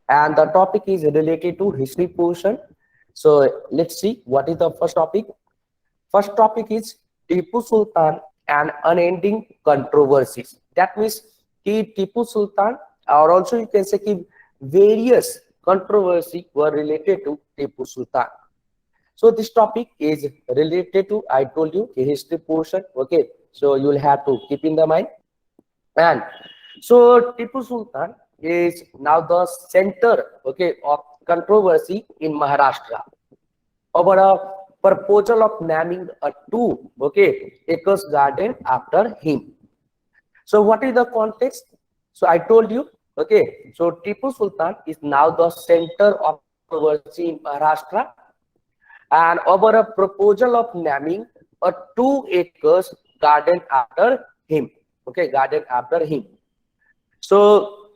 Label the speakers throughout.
Speaker 1: and the topic is related to history portion. So let's see what is the first topic. First topic is Tipu Sultan and unending controversies. That means ki Tipu Sultan, or also you can say ki various controversy were related to Tipu Sultan. So this topic is related to, I told you, a history portion. Okay, so you will have to keep in the mind. And so Tipu Sultan is now the center, okay, of controversy in Maharashtra over a proposal of naming a two, okay, acres garden after him. So what is the context? So I told you, okay, so Tipu Sultan is now the center of controversy in Maharashtra and over a proposal of naming a 2 acres garden after him. Okay, garden after him. So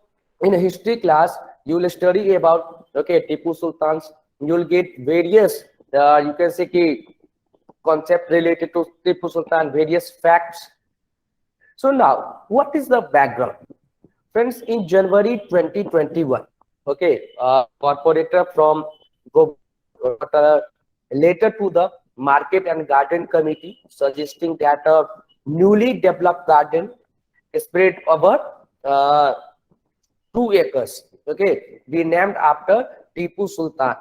Speaker 1: in a history class, you will study about, okay, Tipu Sultans. You will get various, you can say, key concept related to Tipu Sultan, various facts. So now, what is the background? Friends, in January 2021, okay, corporator from got a letter to the Market and Garden Committee suggesting that a newly developed garden spread over uh, 2 acres, okay, be named after Tipu Sultan,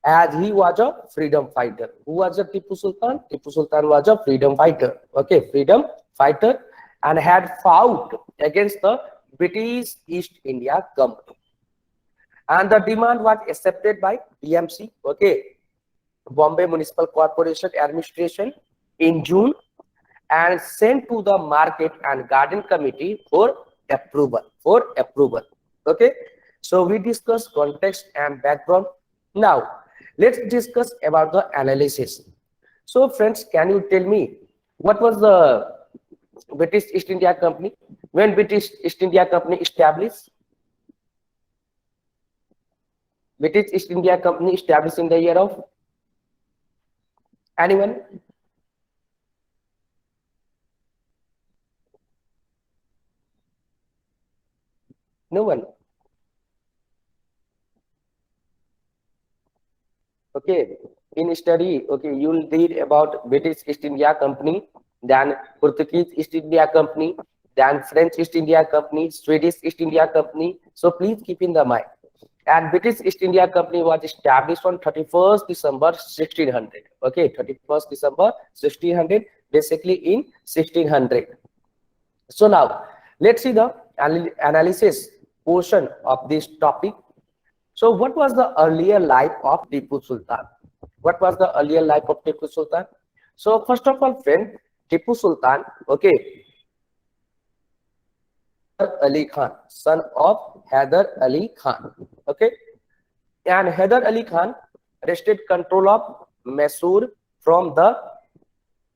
Speaker 1: as he was a freedom fighter. Who was a Tipu Sultan? Tipu Sultan was a freedom fighter, okay, freedom fighter, and had fought against the British East India Company. And the demand was accepted by BMC, okay, Bombay Municipal Corporation Administration, in June, and sent to the Market and Garden Committee for approval. Okay, so we discuss context and background. Now let's discuss about the analysis. So friends, can you tell me what was the British East India Company? When British East India Company established? British East India Company established in the year of, anyone? No one. Okay, in study, okay, you'll read about British East India Company, then Portuguese East India Company, then French East India Company, Swedish East India Company. So please keep in the mind. And British East India Company was established on 31st December 1600. Okay, 31st December 1600, basically in 1600. So now let's see the analysis portion of this topic. So what was the earlier life of Tipu Sultan? What was the earlier life of Tipu Sultan? So first of all, friend, Tipu Sultan, okay, Ali Khan, son of Hyder Ali Khan, okay, and Hyder Ali Khan wrested control of Mysore from the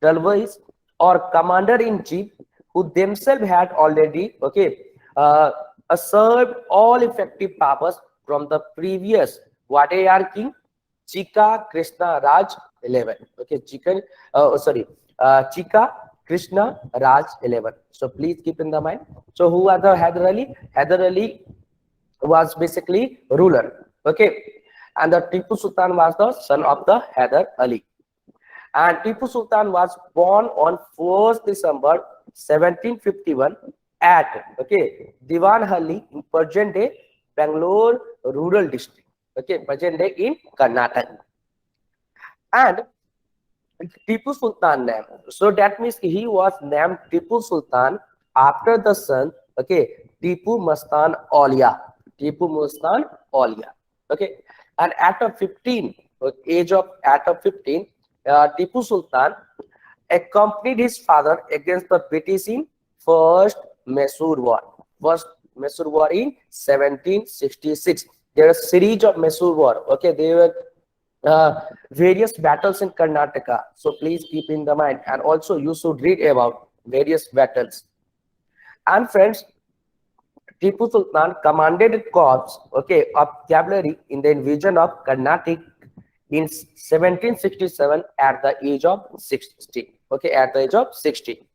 Speaker 1: Dalwais, or commander-in-chief, who themselves had already, okay, uh, served all effective powers from the previous Wadeyar king, Chika Krishna Raj 11. Okay, Chika Krishna Raj 11. So please keep in the mind. So who are the Hyder Ali? Hyder Ali was basically ruler. Okay, and the Tipu Sultan was the son of the Hyder Ali. And Tipu Sultan was born on 1st December 1751 at, okay, Divanhalli in present day Bangalore rural district, okay, present day in Karnataka. And Tipu Sultan name, so that means he was named Tipu Sultan after the son, okay, Tipu Mastan Aulia. Tipu Mastan Aulia, okay. And at a 15, at a 15, Tipu Sultan accompanied his father against the British in First Mysore War. First Mysore War in 1766. There are a series of Mysore War. Okay, there were various battles in Karnataka. So please keep in the mind, and also you should read about various battles. And friends, Tipu Sultan commanded a corps, okay, of cavalry in the invasion of Carnatic in 1767 at the age of 60. Okay, at the age of 60.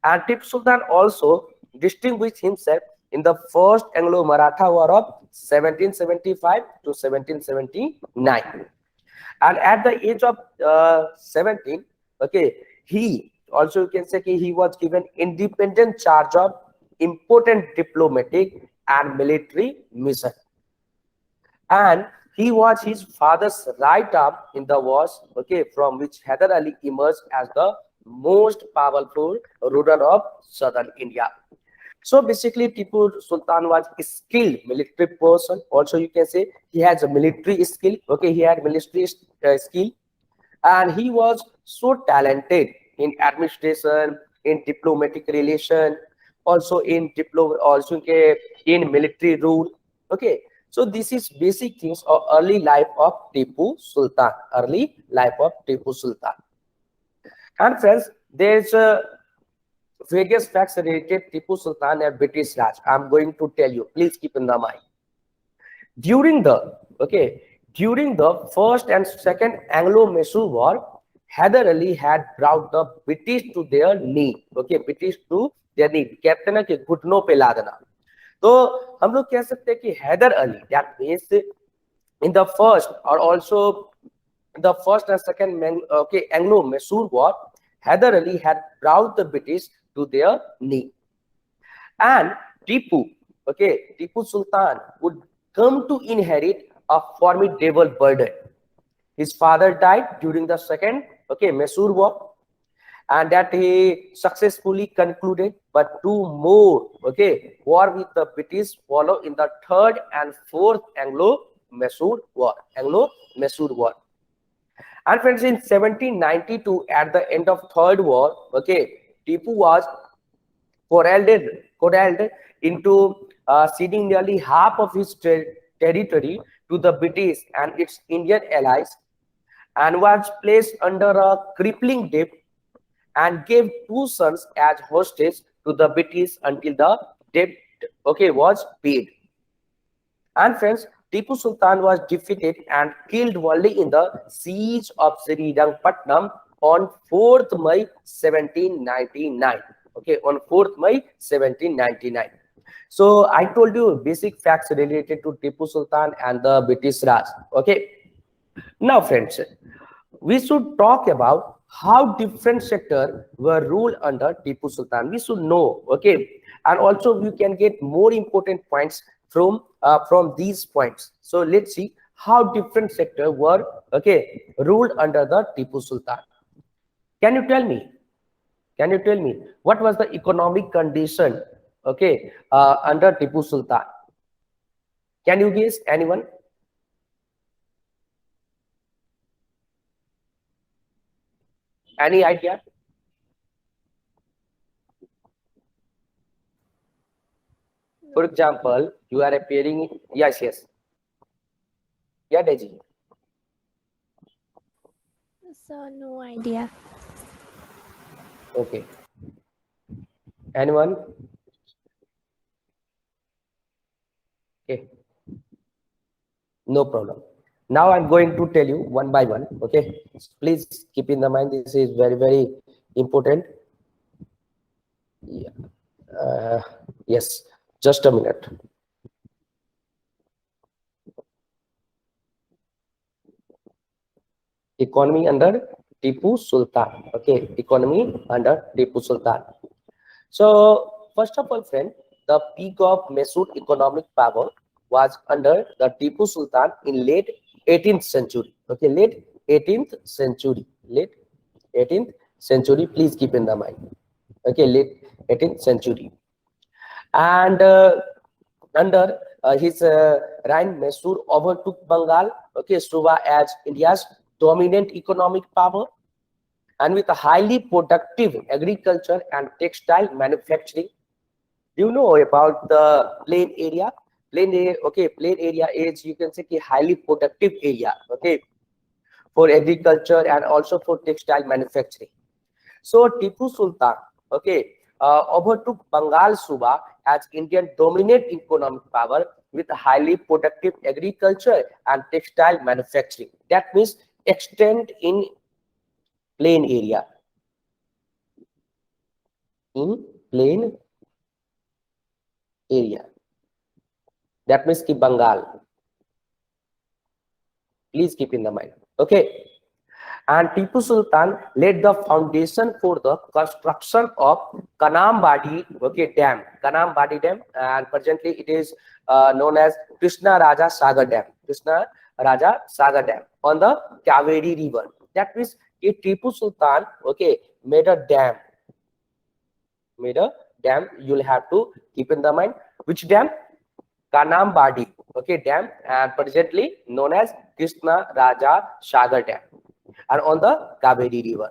Speaker 1: And Tipu Sultan also distinguished himself in the first Anglo-Maratha War of 1775 to 1779. And at the age of 17, okay, he also, you can say, he was given independent charge of important diplomatic and military mission, and he was his father's right arm in the wars, okay, from which Hyder Ali emerged as the most powerful ruler of southern India. So basically, Tipu Sultan was a skilled military person. Also, you can say he has a military skill. Okay, he had military skill, and he was so talented in administration, in diplomatic relation, also in in military rule. Okay, so this is basic things of early life of Tipu Sultan. Early life of Tipu Sultan. And friends, there's various facts related Tipu Sultan and British Raj. I'm going to tell you. Please keep in the mind. During the okay, during the first and second Anglo-Mysore War, Hyder Ali had brought the British to their knee. Okay, British to their knee. कहते हैं ना कि घुटनों पे ला देना. तो हम लोग कह सकते हैं कि Haidar Ali, that means in the first or also the first and second Anglo-Mysore War, Hyder Ali had brought the British to their knee. And Tipu, okay, Tipu Sultan would come to inherit a formidable burden. His father died during the second, okay, Mysore War, and that he successfully concluded. But two more, okay, war with the British follow in the third and fourth Anglo-Mysore War. Anglo-Mysore War. And friends, in 1792, at the end of Third War, okay, Tipu was corralled into ceding nearly half of his territory to the British and its Indian allies, and was placed under a crippling debt, and gave two sons as hostage to the British until the debt, okay, was paid. And friends, Tipu Sultan was defeated and killed only in the siege of Srirangpatnam on 4th May 1799. Okay, on 4th May 1799. So I told you basic facts related to Tipu Sultan and the British Raj. Okay, now friends, we should talk about how different sectors were ruled under Tipu Sultan. We should know, okay, and also we can get more important points from these points. So let's see how different sectors were, okay, ruled under the Tipu Sultan. Can you tell me? Can you tell me what was the economic condition, okay, under Tipu Sultan? Can you guess, anyone? Any idea? For example, you are appearing. Yes, yes. Yeah, Deji.
Speaker 2: So no idea.
Speaker 1: Okay. Anyone? Okay. No problem. Now I'm going to tell you one by one. Okay. Please keep in the mind, this is very, very important. Yeah. Yes. Just a minute. Economy under Tipu Sultan. Okay. Economy under Tipu Sultan. So first of all, friend, the peak of Mysore economic power was under the Tipu Sultan in late 18th century. Okay, late 18th century. Late 18th century. Please keep in the mind. Okay, late 18th century. And under his reign, Mysore overtook Bengal, okay, Suba as India's dominant economic power, and with a highly productive agriculture and textile manufacturing. Do you know about the plain area? Plain area, okay, plain area is, you can say, a highly productive area, okay, for agriculture and also for textile manufacturing. So Tipu Sultan, okay, overtook Bengal Suba as Indian dominant economic power with highly productive agriculture and textile manufacturing. That means extend in plain area. In plain area. That means ki Bengal. Please keep in the mind. Okay. And Tipu Sultan laid the foundation for the construction of Kanambadi, okay, Dam, Kanambadi Dam, and presently it is known as Krishna Raja Sagar Dam, Krishna Raja Sagar Dam on the Kaveri River. That means Tipu Sultan, okay, made a dam, You'll have to keep in the mind which dam? Kanambadi, okay, dam, and presently known as Krishna Raja Sagar Dam, and on the Kaveri River.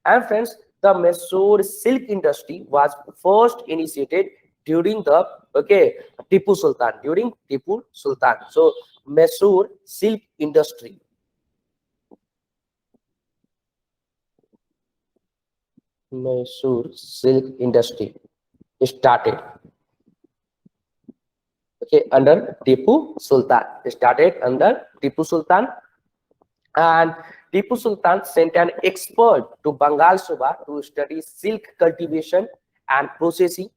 Speaker 1: And friends, the Mysore silk industry was first initiated during the during Tipu Sultan. So Mysore silk industry, Mysore silk industry started, okay, under Tipu Sultan. Started under Tipu Sultan, and Tipu Sultan sent an expert to Bengal Suba to study silk cultivation and processing,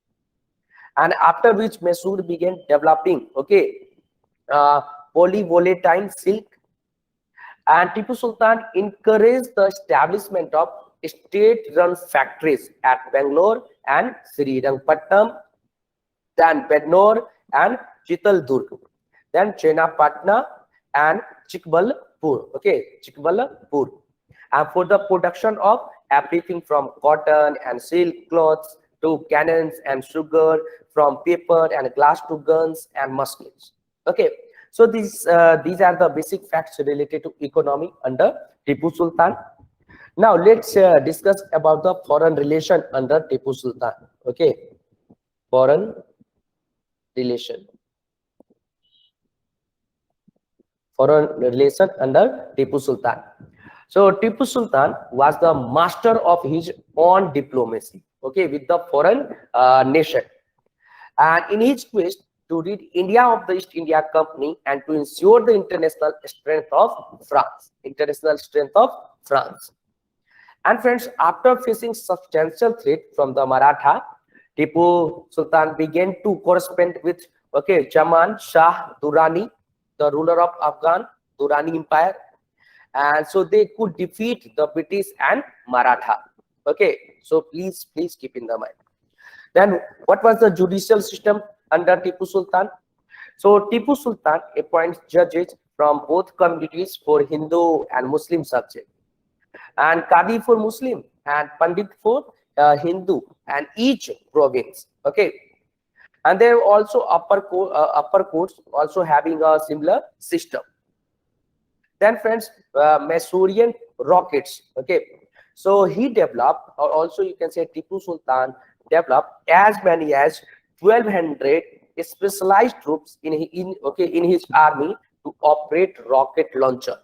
Speaker 1: and after which Mysore began developing, okay, polyvolatile silk, and Tipu Sultan encouraged the establishment of state-run factories at Bangalore and Srirangpatnam, then Bednore and Chitaldurg, then Chenapatna and Chikbalpur, okay, Chikbalpur, and for the production of everything from cotton and silk cloths to cannons and sugar, from paper and glass to guns and muskets. Okay, so these are the basic facts related to economy under Tipu Sultan. Now let's discuss about the foreign relation under Tipu Sultan. Okay, foreign relation. Foreign relation under Tipu Sultan. So Tipu Sultan was the master of his own diplomacy, okay, with the foreign nation. And in his quest to rid India of the East India Company and to ensure the international strength of France. And friends, after facing substantial threat from the Maratha, Tipu Sultan began to correspond with, okay, Zaman Shah Durrani, the ruler of Afghan Durrani Empire, and so they could defeat the British and Maratha. Okay, so please keep in the mind. Then what was the judicial system under Tipu Sultan? So Tipu Sultan appoints judges from both communities for Hindu and Muslim subjects, and Qadi for Muslim and Pandit for Hindu, and each province. Okay, and there are also upper courts also having a similar system. Then friends, Masurian rockets. Okay, so he developed, or also you can say Tipu Sultan developed as many as 1,200 specialized troops in his army to operate rocket launcher.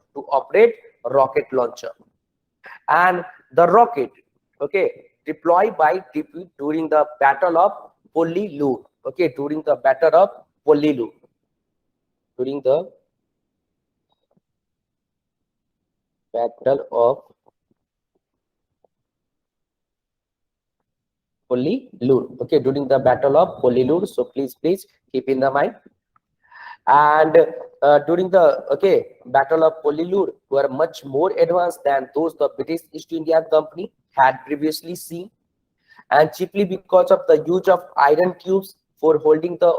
Speaker 1: And the rocket, okay, deployed by Tipu during the Battle of Pollilur. Okay, during the Battle of Pollilur. During the Battle of Pollilur. Okay, during the Battle of Pollilur. So please keep in the mind. And during the Battle of Pollilur were much more advanced than those the British East India Company had previously seen, and chiefly because of the use of iron tubes for holding the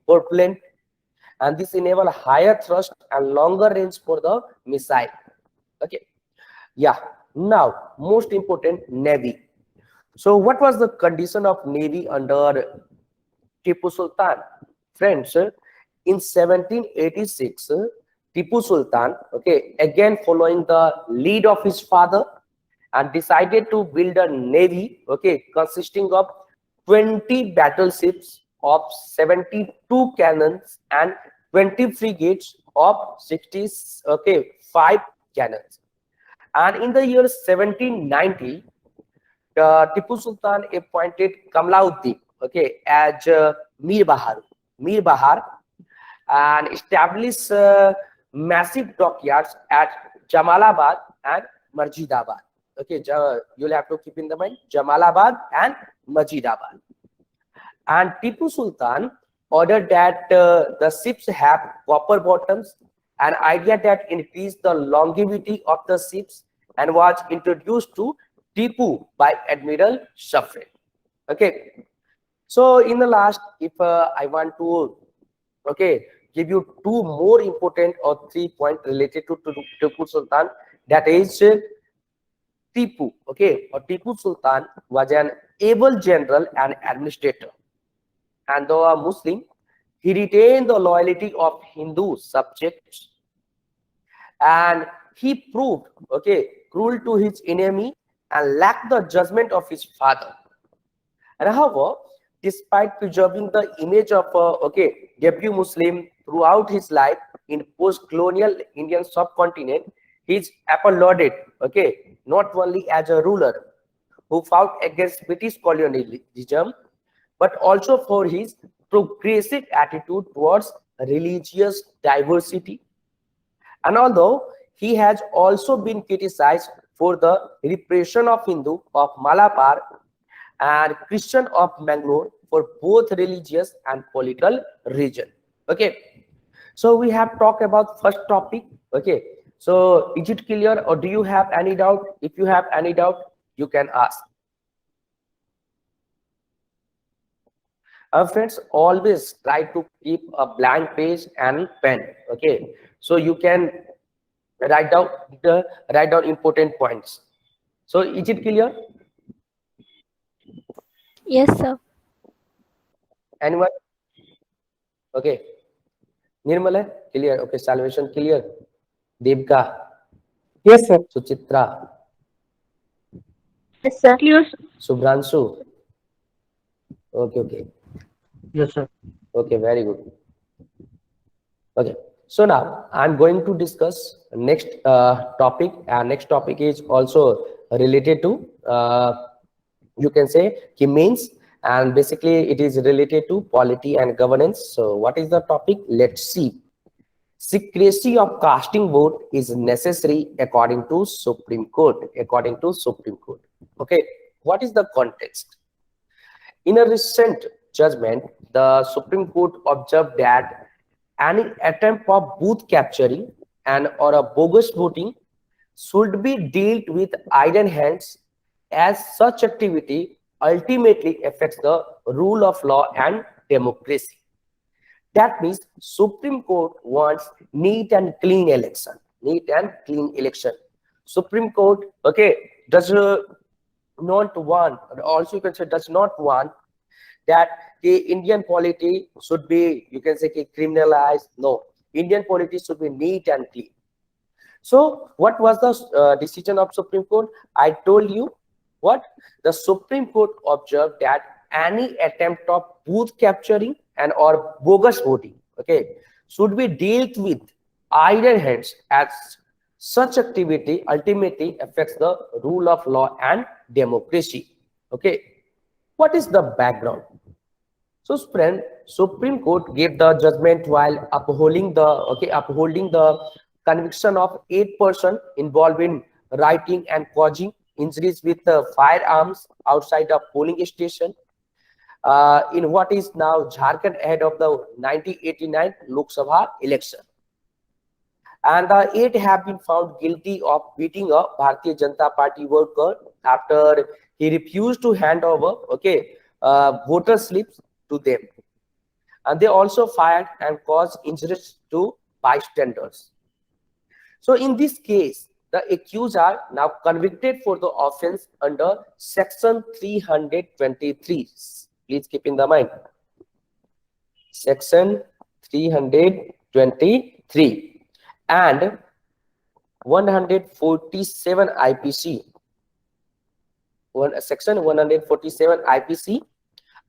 Speaker 1: propellant, and this enable higher thrust and longer range for the missile. Okay, yeah. Now most important, navy. So what was the condition of navy under Tipu Sultan? Friends, in 1786, Tipu Sultan, okay, again following the lead of his father, and decided to build a navy, okay, consisting of 20 battleships of 72 cannons and 20 frigates of 65 cannons. And in the year 1790, Tipu Sultan appointed Kamlauddin, okay, as Mir Bahar, and established massive dockyards at Jamalabad and Marjidabad. Okay, you'll have to keep in the mind Jamalabad and Marjidabad. And Tipu Sultan ordered that the ships have copper bottoms, an idea that increased the longevity of the ships and was introduced to Tipu by Admiral Shafre. Okay, so in the last, if I want to, okay, give you two more important or 3 points related to Tipu Sultan, that is Tipu, okay, or Tipu Sultan was an able general and administrator, and though a Muslim, he retained the loyalty of Hindu subjects, and he proved, okay, cruel to his enemy and lacked the judgment of his father. And however, despite preserving the image of okay, debut Muslim throughout his life in post-colonial Indian subcontinent, he is applauded, okay, not only as a ruler who fought against British colonialism, but also for his progressive attitude towards religious diversity. And although he has also been criticized for the repression of Hindu of Malabar and Christian of Mangalore for both religious and political reason. Okay, so we have talked about first topic. Okay, so is it clear or do you have any doubt? If you have any doubt, you can ask. Friends, always try to keep a blank page and pen. Okay, so you can write down write down important points. So is it clear?
Speaker 2: Yes, sir.
Speaker 1: Anyone? Okay. Nirmala, clear. Okay. Salvation, clear. Devka,
Speaker 3: Yes, sir.
Speaker 1: Suchitra,
Speaker 3: Yes, sir. Clear.
Speaker 1: Subhranshu. Okay, okay.
Speaker 3: Yes, sir.
Speaker 1: Okay, very good. Okay. So now I'm going to discuss next topic, and next topic is also related to you can say means, and basically it is related to polity and governance. So what is the topic? Let's see. Secrecy of casting vote is necessary according to Supreme Court. According to Supreme Court. Okay. What is the context? In a recent judgment, the Supreme Court observed that any attempt of booth capturing and or a bogus voting should be dealt with iron hands, as such activity ultimately affects the rule of law and democracy. That means Supreme Court wants neat and clean election. Neat and clean election. Supreme Court, okay, does not want, also you can say does not want that the Indian polity should be, you can say, criminalized. No, Indian polity should be neat and clean. So what was the decision of Supreme Court? I told you what the Supreme Court observed that any attempt of booth capturing and or bogus voting, okay, should be dealt with iron hands, as such activity ultimately affects the rule of law and democracy. Okay, what is the background? So, friend, Supreme Court gave the judgment while upholding the conviction of 8 persons involved in rioting and causing injuries with firearms outside a polling station in what is now Jharkhand ahead of the 1989 Lok Sabha election. And the 8 have been found guilty of beating a Bharatiya Janata Party worker after he refused to hand over voter slips to them. And they also fired and caused injuries to bystanders. So in this case, the accused are now convicted for the offense under section 323. Please keep in the mind. Section 323 and 147 IPC. Section 147 IPC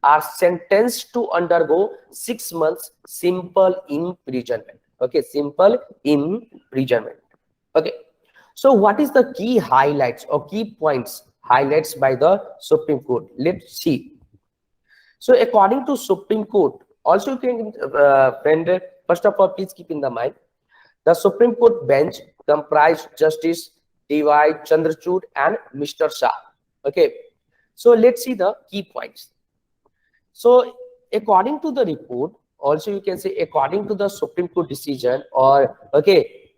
Speaker 1: are sentenced to undergo 6 months simple imprisonment. Okay, simple imprisonment. Okay, so what is the key highlights or key points highlights by the Supreme Court? Let's see. So according to Supreme Court, also you can friend, first of all, please keep in the mind the Supreme Court bench comprised Justice D.Y. Chandrachud and Mr. Shah. Okay, so let's see the key points. So according to the report, also you can say according to the Supreme Court decision, or okay,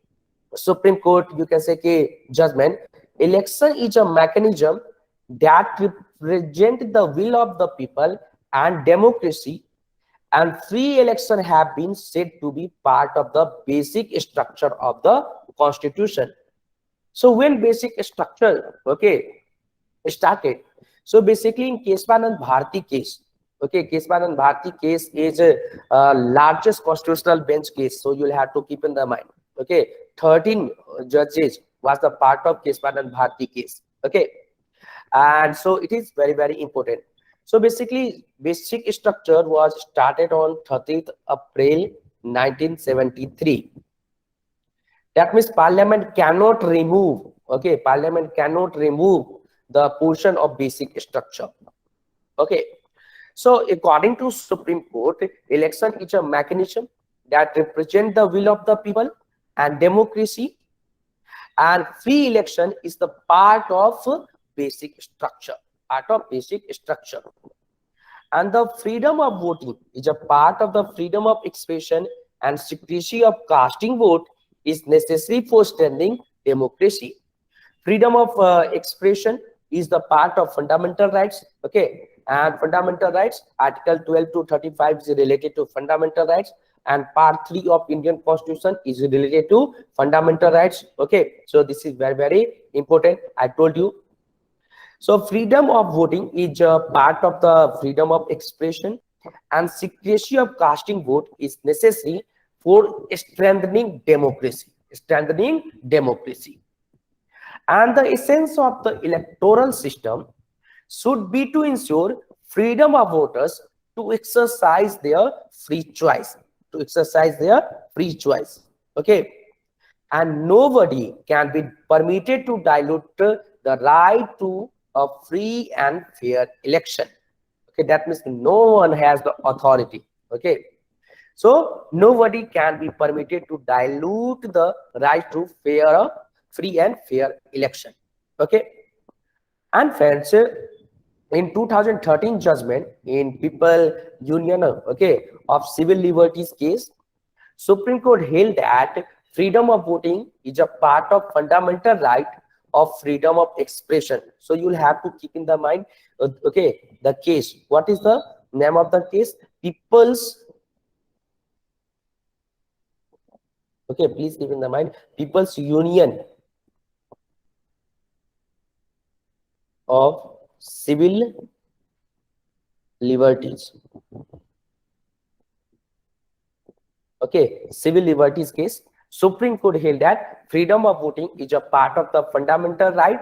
Speaker 1: Supreme Court, you can say judgment, election is a mechanism that represent the will of the people and democracy, and free election have been said to be part of the basic structure of the constitution. So when basic structure, okay, started, so basically in Keswanand Bharti case, okay, Keswanand Bharti case is a largest constitutional bench case, so you'll have to keep in the mind, okay, 13 judges was the part of Keswanand Bharti case, okay, and so it is very, very important. So basically basic structure was started on 30th April 1973. That means parliament cannot remove, okay, parliament cannot remove the portion of basic structure, okay. So according to Supreme Court, election is a mechanism that represent the will of the people and democracy, and free election is the part of basic structure, part of basic structure. And the freedom of voting is a part of the freedom of expression, and secrecy of casting vote is necessary for standing democracy. Freedom of expression is the part of fundamental rights, okay, and fundamental rights, article 12 to 35 is related to fundamental rights, and part 3 of Indian Constitution is related to fundamental rights, okay. So this is very, very important, I told you. So freedom of voting is a part of the freedom of expression, and secrecy of casting vote is necessary for strengthening democracy, strengthening democracy. And the essence of the electoral system should be to ensure freedom of voters to exercise their free choice, to exercise their free choice, okay. And nobody can be permitted to dilute the right to a free and fair election, okay. That means no one has the authority, okay. So nobody can be permitted to dilute the right to fair, free and fair election, okay. And friends, in 2013 judgment in People Union, okay, of Civil Liberties case, Supreme Court held that freedom of voting is a part of fundamental right of freedom of expression. So you'll have to keep in the mind, okay, the case. What is the name of the case? People's, okay, please keep in the mind, People's Union of Civil Liberties. Okay, Civil Liberties case. Supreme Court held that freedom of voting is a part of the fundamental right,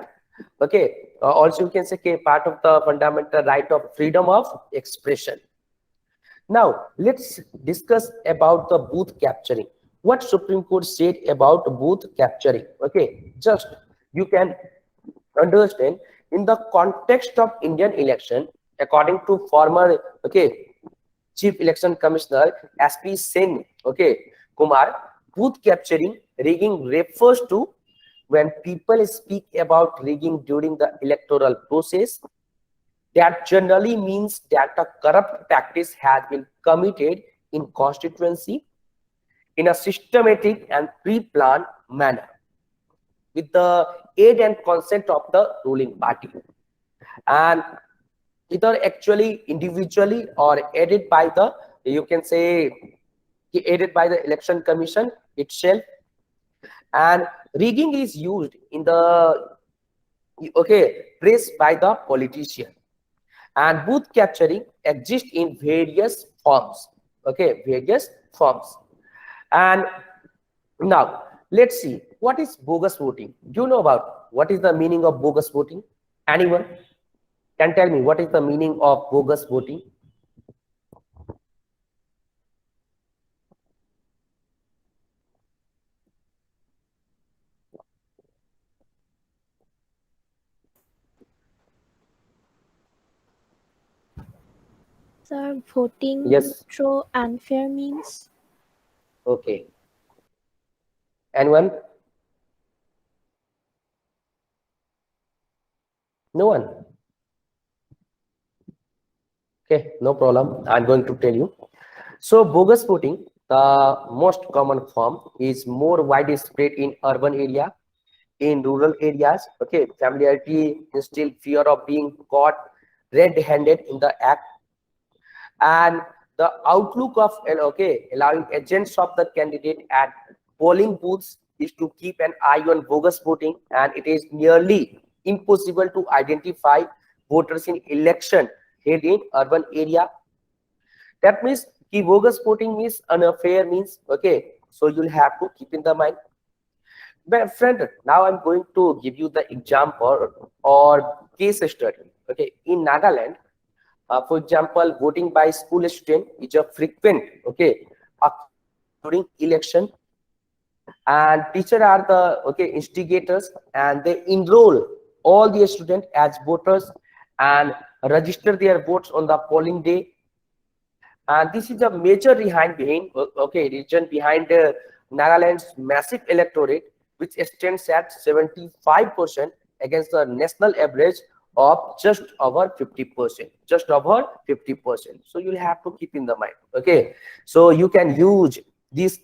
Speaker 1: okay. Also you can say part of the fundamental right of freedom of expression. Now let's discuss about the booth capturing. What Supreme Court said about booth capturing, okay. Just you can understand in the context of Indian election, according to former, okay, Chief Election Commissioner SP Sen, okay, Kumar, booth capturing, rigging refers to when people speak about rigging during the electoral process. That generally means that a corrupt practice has been committed in constituency in a systematic and pre-planned manner with the aid and consent of the ruling party, and either actually individually or aided by the, you can say, aided by the Election Commission itself. And rigging is used in the, okay, press by the politician, and booth capturing exists in various forms, okay, various forms. And now let's see what is bogus voting. Do you know about what is the meaning of bogus voting? Anyone can tell me what is the meaning of bogus voting?
Speaker 2: Sir, voting
Speaker 1: Yes,
Speaker 2: through unfair means?
Speaker 1: okay. Anyone? No one. Okay, no problem. I'm going to tell you. So bogus voting, the most common form, is more widespread in urban area, in rural areas. Okay, familiarity instill fear of being caught red-handed in the act, and the outlook of allowing agents of the candidate at polling booths is to keep an eye on bogus voting, and it is nearly impossible to identify voters in election held in urban area. That means ki bogus voting means unfair means, okay, so you'll have to keep in the mind. But friend, now I'm going to give you the example or case study. Okay, in Nagaland, for example, voting by school student is a frequent, okay, during election, and teacher are the instigators, and they enroll all the students as voters and register their votes on the polling day. And this is a major reason behind Nagaland's massive electorate, which stands at 75% against the national average of just over 50%. Just over 50%. So you'll have to keep in the mind. Okay. So you can use this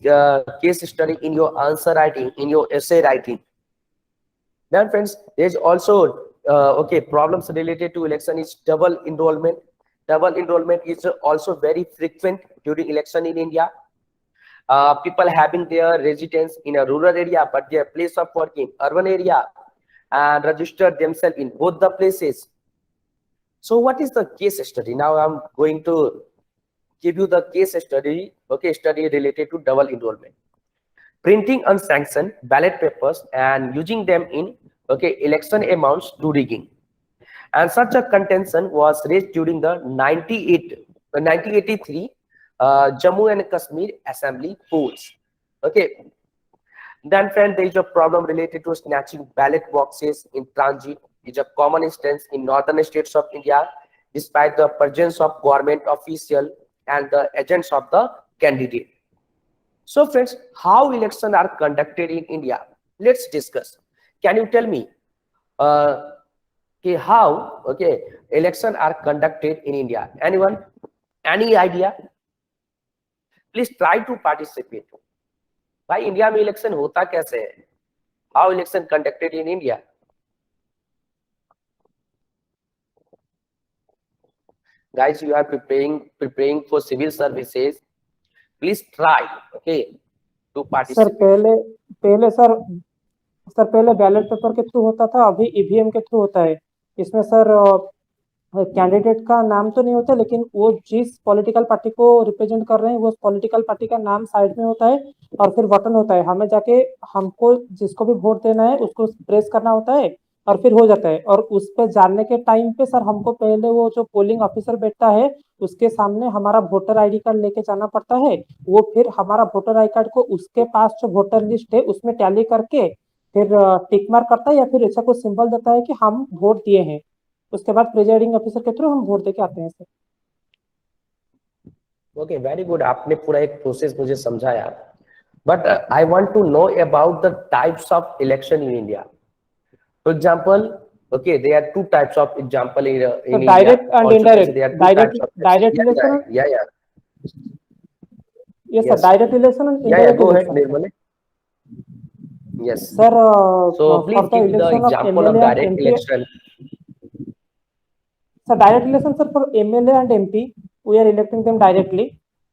Speaker 1: case study in your answer writing, in your essay writing. Then, friends, there's also problems related to election is double enrollment. Double enrollment is also very frequent during election in India. People having their residence in a rural area but their place of work in urban area and register themselves in both the places. So what is the case study? Now I'm going to give you the case study, study related to double enrollment. Printing unsanctioned ballot papers and using them in election amounts to rigging. And such a contention was raised during the 1983 Jammu and Kashmir Assembly polls. Okay. Then, friend, there is a problem related to snatching ballot boxes in transit. It's a common instance in northern states of India, despite the presence of government official and the agents of the candidate. So, friends, how elections are conducted in India? Let's discuss. Can you tell me how elections are conducted in India? Anyone? Any idea? Please try to participate. भाई India में election होता कैसे है? How election conducted in India? Guys, you are preparing for civil services. Please try, okay, to
Speaker 3: sir
Speaker 1: participate.
Speaker 3: पहले पहले ballot paper के through होता था, अभी ईवीएम के थ्रू होता है। इसमें सर कैंडिडेट का नाम तो नहीं होता, लेकिन वो जिस पॉलिटिकल पार्टी को रिप्रेजेंट कर रहे हैं वो पॉलिटिकल पार्टी का नाम साइड में होता है और फिर बटन होता है। हमें जाके हमको जिसको भी वोट देना है उसको प्रेस करना होता है और फिर हो जाता है। और उस पे जाने के टाइम पे सर हमको पहले वो जो पोलिंग ऑफिसर बैठता है उसके सामने हमारा वोटर आईडी कार्ड लेके जाना पड़ता है। वो फिर हमारा वोटर आई कार्ड को उसके पास जो वोटर लिस्ट है उसमें टैली करके फिर टिक मार्क करता है या फिर ऐसा कुछ सिंबल देता है कि हम वोट दिए हैं। उसके बाद प्रिजाइडिंग ऑफिसर के थ्रू हम वोट देके आते हैं सर।
Speaker 1: Okay, very good. आपने पूरा एक प्रोसेस मुझे समझाया, but I want to know about the types of election in India. For example, okay, there are two types of example in
Speaker 3: So
Speaker 1: India.
Speaker 3: direct and
Speaker 1: Also,
Speaker 3: indirect.
Speaker 1: there are two types of
Speaker 3: Direct election.
Speaker 1: yeah.
Speaker 3: Yes, sir. Direct election and
Speaker 1: Yeah,
Speaker 3: indirect
Speaker 1: go ahead,
Speaker 3: election.
Speaker 1: Nirmal. Yes.
Speaker 3: Sir,
Speaker 1: So
Speaker 3: for
Speaker 1: please
Speaker 3: the
Speaker 1: give the
Speaker 3: election of
Speaker 1: example of
Speaker 3: MLA and
Speaker 1: direct
Speaker 3: MP.
Speaker 1: election.
Speaker 3: So direct election, sir, for MLA and MP, we are electing them directly.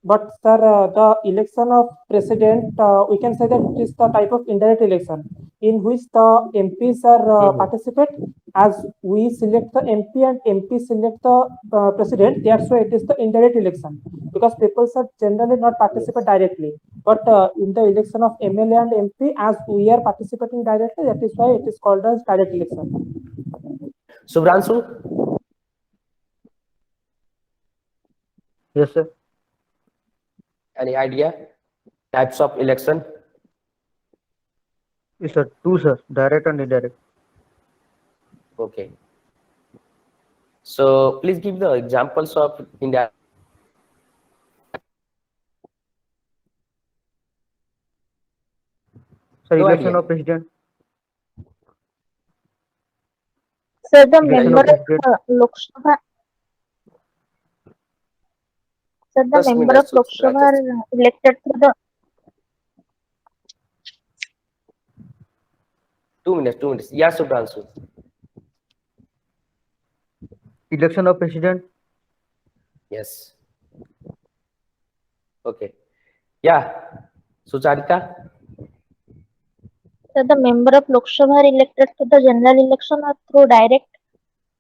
Speaker 3: But sir, the election of president, we can say that it is the type of indirect election in which the MPs are participate as we select the MP and MP select the president. That's why it is the indirect election because people are generally not participate directly. But in the election of MLA and MP, as we are participating directly, that is why it is called as direct election.
Speaker 1: Subhranshu?
Speaker 3: Yes, sir.
Speaker 1: Any idea? Types of election?
Speaker 3: Yes, sir. Two, sir. Direct and indirect.
Speaker 1: Okay. So please give the examples of indirect.
Speaker 3: Sir,
Speaker 1: No
Speaker 3: election
Speaker 1: idea.
Speaker 3: of president.
Speaker 4: Sir, the
Speaker 3: Election
Speaker 4: member
Speaker 3: of president.
Speaker 4: of Lok Sabha.
Speaker 2: So the
Speaker 1: Just
Speaker 2: member
Speaker 1: minute,
Speaker 2: of Lok
Speaker 1: Suchitra,
Speaker 2: Sabha
Speaker 1: just
Speaker 2: are elected through the
Speaker 1: 2 minutes, 2 minutes. Yeah, Subhanshu.
Speaker 4: Election of president.
Speaker 1: Yes. Okay. Yeah. Sucharita.
Speaker 2: so the member of Lok Sabha are elected through the general election or through direct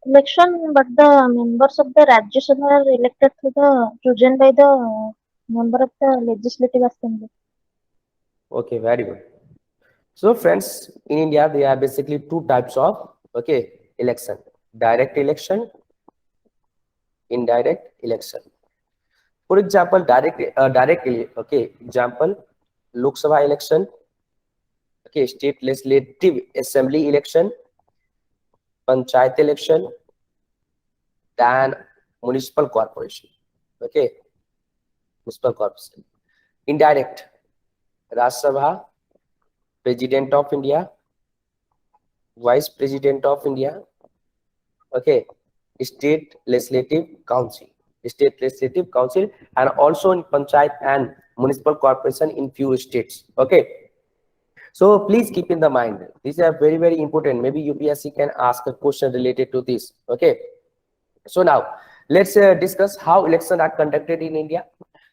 Speaker 2: election, but the members of the Rajya Sabha are elected through the chosen by the member of the Legislative Assembly.
Speaker 1: Okay, very good. So friends, in India, there are basically two types of election: direct election, indirect election. For example, example, Lok Sabha election, state legislative assembly election, panchayat election, then municipal corporation. Okay, municipal corporation. Indirect, Rajya Sabha, President of India, Vice President of India, okay, state legislative council, and also in panchayat and municipal corporation in few states. Okay, so please keep in the mind, these are very, very important. Maybe UPSC can ask a question related to this. Okay, so now let's discuss how elections are conducted in India.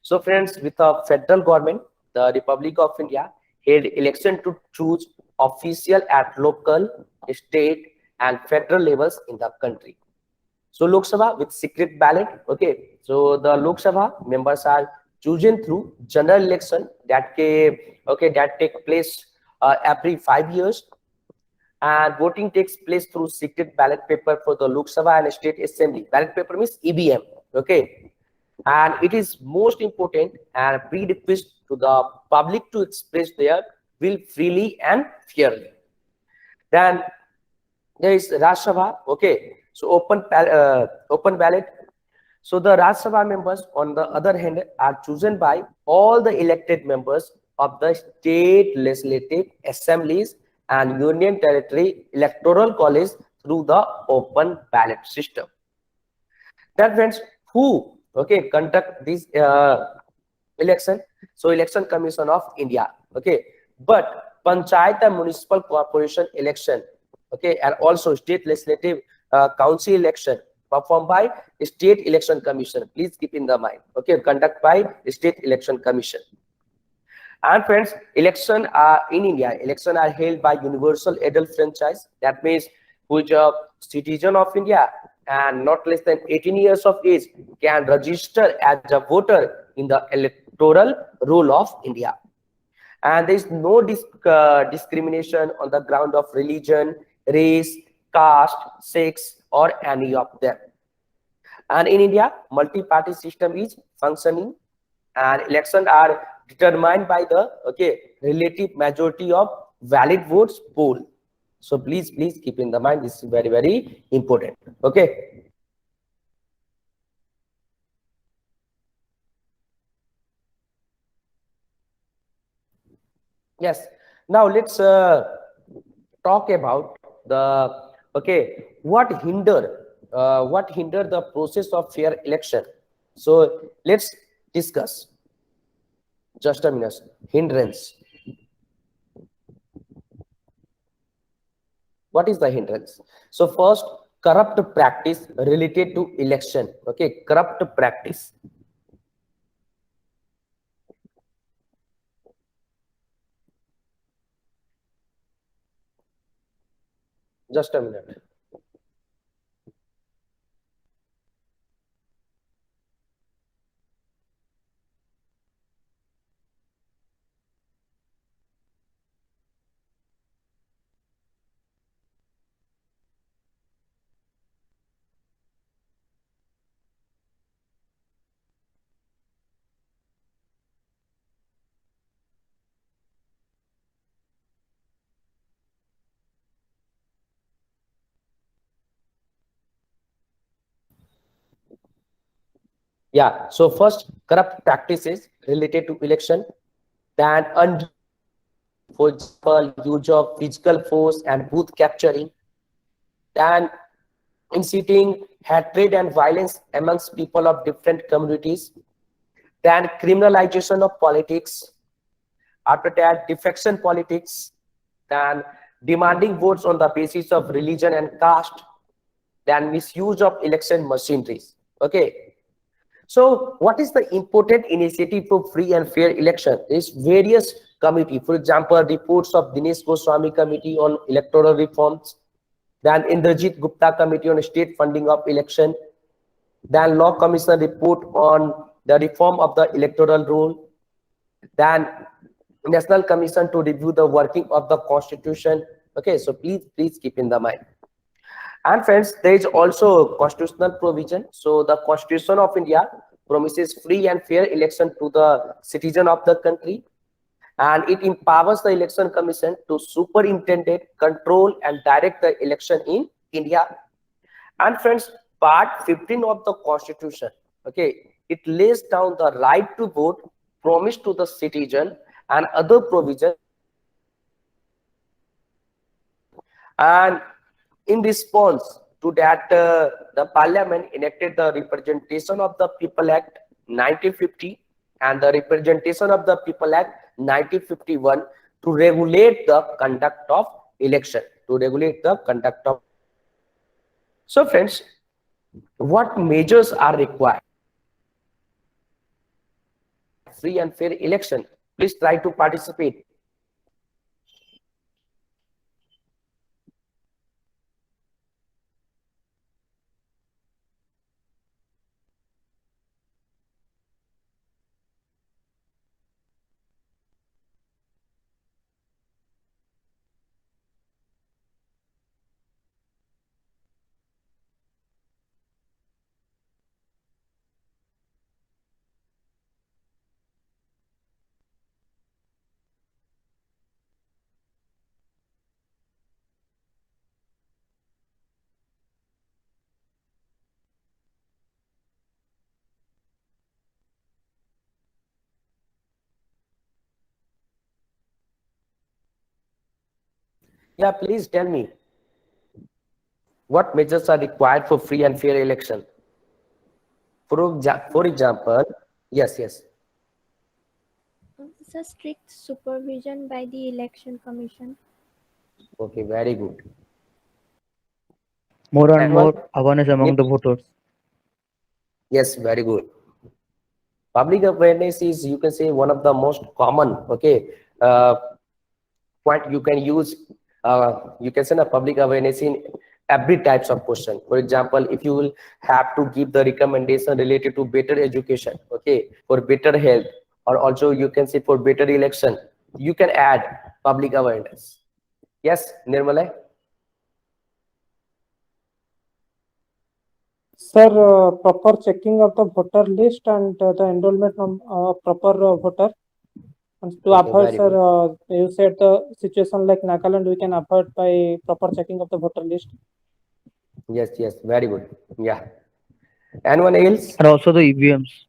Speaker 1: So friends, with the federal government, the Republic of India held election to choose official at local, state and federal levels in the country. So Lok Sabha with secret ballot. Okay, so the Lok Sabha members are chosen through general election that take place every 5 years, and voting takes place through secret ballot paper for the Lok Sabha and state assembly. Ballot paper means EVM. Okay, and it is most important and prerequisite to the public to express their will freely and fairly. Then there is Rajya Sabha. Okay, so open ballot. So the Rajya Sabha members, on the other hand, are chosen by all the elected members of the state legislative assemblies and union territory electoral college through the open ballot system. That means who conduct this election? So Election Commission of India. Okay, but panchayat and municipal corporation election, and also state legislative council election performed by state election commission. Please keep in the mind. Okay, conduct by state election commission. And friends, election in India, election are held by universal adult franchise. That means which a citizen of India and not less than 18 years of age can register as a voter in the electoral roll of India. And there is no discrimination on the ground of religion, race, caste, sex, or any of them. And in India, multi-party system is functioning, and elections are determined by the relative majority of valid votes poll. So please keep in the mind, this is very, very important. Okay. Yes. Now let's talk about the what hinder the process of fair election. So let's discuss. Just a minute. Hindrance. What is the hindrance? So first, corrupt practice related to election. Okay, corrupt practice. Just a minute. Yeah, so first, corrupt practices related to election, then for example, use of physical force and booth capturing, then inciting hatred and violence amongst people of different communities, then criminalization of politics, after that defection politics, then demanding votes on the basis of religion and caste, then misuse of election machineries. Okay, so what is the important initiative for free and fair election? There is various committee, for example, reports of Dinesh Goswami Committee on Electoral Reforms, then Indrajit Gupta Committee on State Funding of Election, then Law Commission report on the reform of the electoral rule, then National Commission to review the working of the Constitution. Okay, so please keep in the mind. And friends, there is also constitutional provision. So the Constitution of India promises free and fair election to the citizen of the country, and it empowers the Election Commission to superintend, control, and direct the election in India. And friends, Part 15 of the Constitution, okay, it lays down the right to vote promised to the citizen and other provisions. And in response to that, the Parliament enacted the Representation of the People Act 1950 and the Representation of the People Act 1951 to regulate the conduct of election. So friends, what measures are required? Free and fair election. Please try to participate. Yeah, please tell me what measures are required for free and fair election. For example, yes.
Speaker 5: It's a strict supervision by the Election Commission.
Speaker 1: Okay, very good.
Speaker 4: More and
Speaker 1: And
Speaker 4: more awareness among the voters.
Speaker 1: yes, very good. Public awareness is, you can say, one of the most common, okay, point you can use. You can send a public awareness in every types of question. For example, if you will have to give the recommendation related to better education, okay, for better health, or also you can say for better election, you can add public awareness. Yes, Nirmala?
Speaker 3: Sir, proper checking of the voter list and the enrollment of proper voter. And to
Speaker 1: Okay,
Speaker 3: avoid,
Speaker 1: very
Speaker 3: sir,
Speaker 1: good.
Speaker 3: you said the situation like Nagaland, we can avoid by proper checking of the voter list.
Speaker 1: Yes, very good. Yeah. Anyone else?
Speaker 4: And also the EVMs.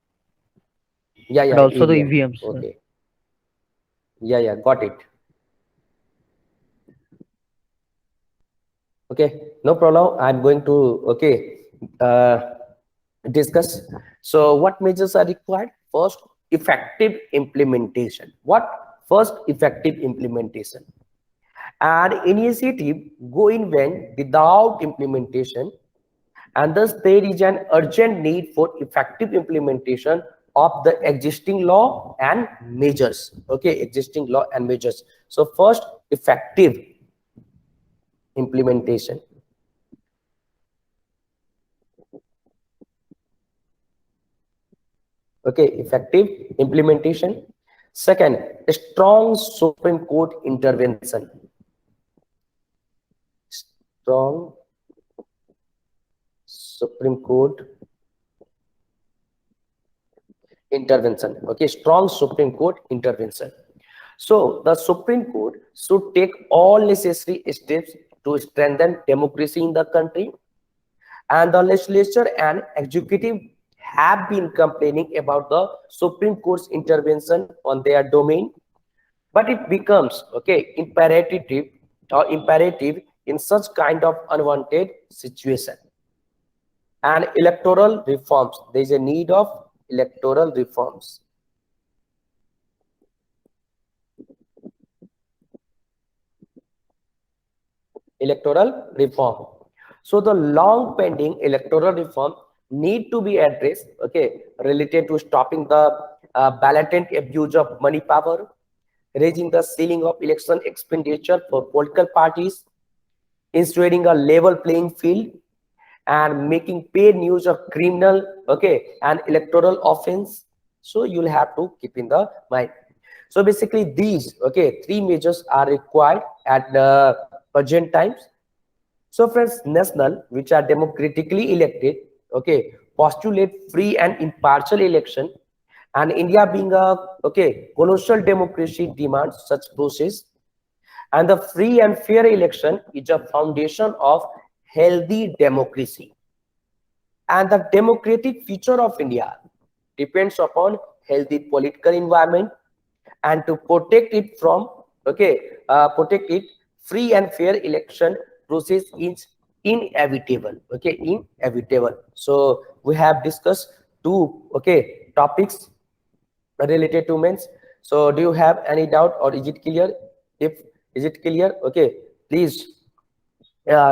Speaker 1: Yeah,
Speaker 4: And also the
Speaker 1: EVM.
Speaker 4: EVMs.
Speaker 1: Okay. Yeah, got it. Okay, no problem. I'm going to discuss. So what measures are required? First, effective implementation. What? First, effective implementation. And initiative go in when without implementation, and thus there is an urgent need for effective implementation of the existing law and measures. Okay, existing law and measures. So first, effective implementation. Okay, effective implementation. Second, a strong Supreme Court intervention. Strong Supreme Court intervention. Okay, strong Supreme Court intervention. So the Supreme Court should take all necessary steps to strengthen democracy in the country, and the legislature and executive have been complaining about the Supreme Court's intervention on their domain, but it becomes imperative in such kind of unwanted situation. And electoral reforms, there is a need of electoral reforms. electoral reform. So the long pending electoral reform need to be addressed, okay, related to stopping the blatant abuse of money power, raising the ceiling of election expenditure for political parties, ensuring a level playing field, and making paid use of criminal, okay, and electoral offense. So you'll have to keep in the mind. So basically these, okay, three measures are required at the present times. So friends, national, which are democratically elected, okay, postulate free and impartial election, and India being a, okay, colossal democracy demands such process, and the free and fair election is a foundation of healthy democracy. And the democratic future of India depends upon healthy political environment, and to protect it from, okay, protect it, free and fair election process is inevitable, okay, inevitable. So we have discussed two, okay, topics related to men's. So do you have any doubt, or is it clear? If is it clear, okay, please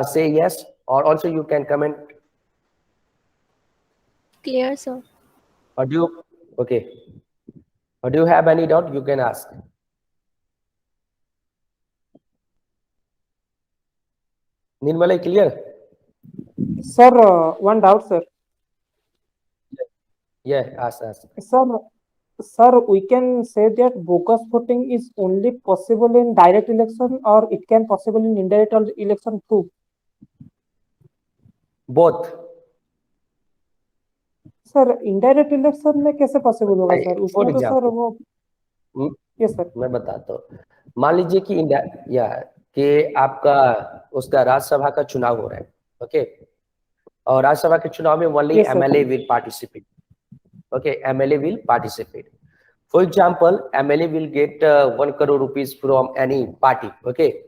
Speaker 1: say yes, or also you can comment.
Speaker 5: Clear, sir.
Speaker 1: Or do you, okay, or do you have any doubt, you can ask. Nirmalai, clear?
Speaker 3: Sir, one doubt, sir.
Speaker 1: Yeah, ask.
Speaker 3: Sir, sir, we can say that bogus voting is only possible in direct election, or it can possible in indirect election too.
Speaker 1: Both.
Speaker 3: Sir indirect election में कैसे possible होगा sir?
Speaker 1: For
Speaker 3: उसमें तो sir
Speaker 1: example,
Speaker 3: वो yes sir
Speaker 1: मैं बताता हूँ। मान लीजिए कि इंडिया या कि आपका उसका राज्यसभा का चुनाव हो रहा है, ओके, और राज्यसभा के चुनाव में only
Speaker 3: Yes, sir.
Speaker 1: MLA will participate, okay, MLA will participate. For example, MLA will get 1 crore rupees from any party, okay,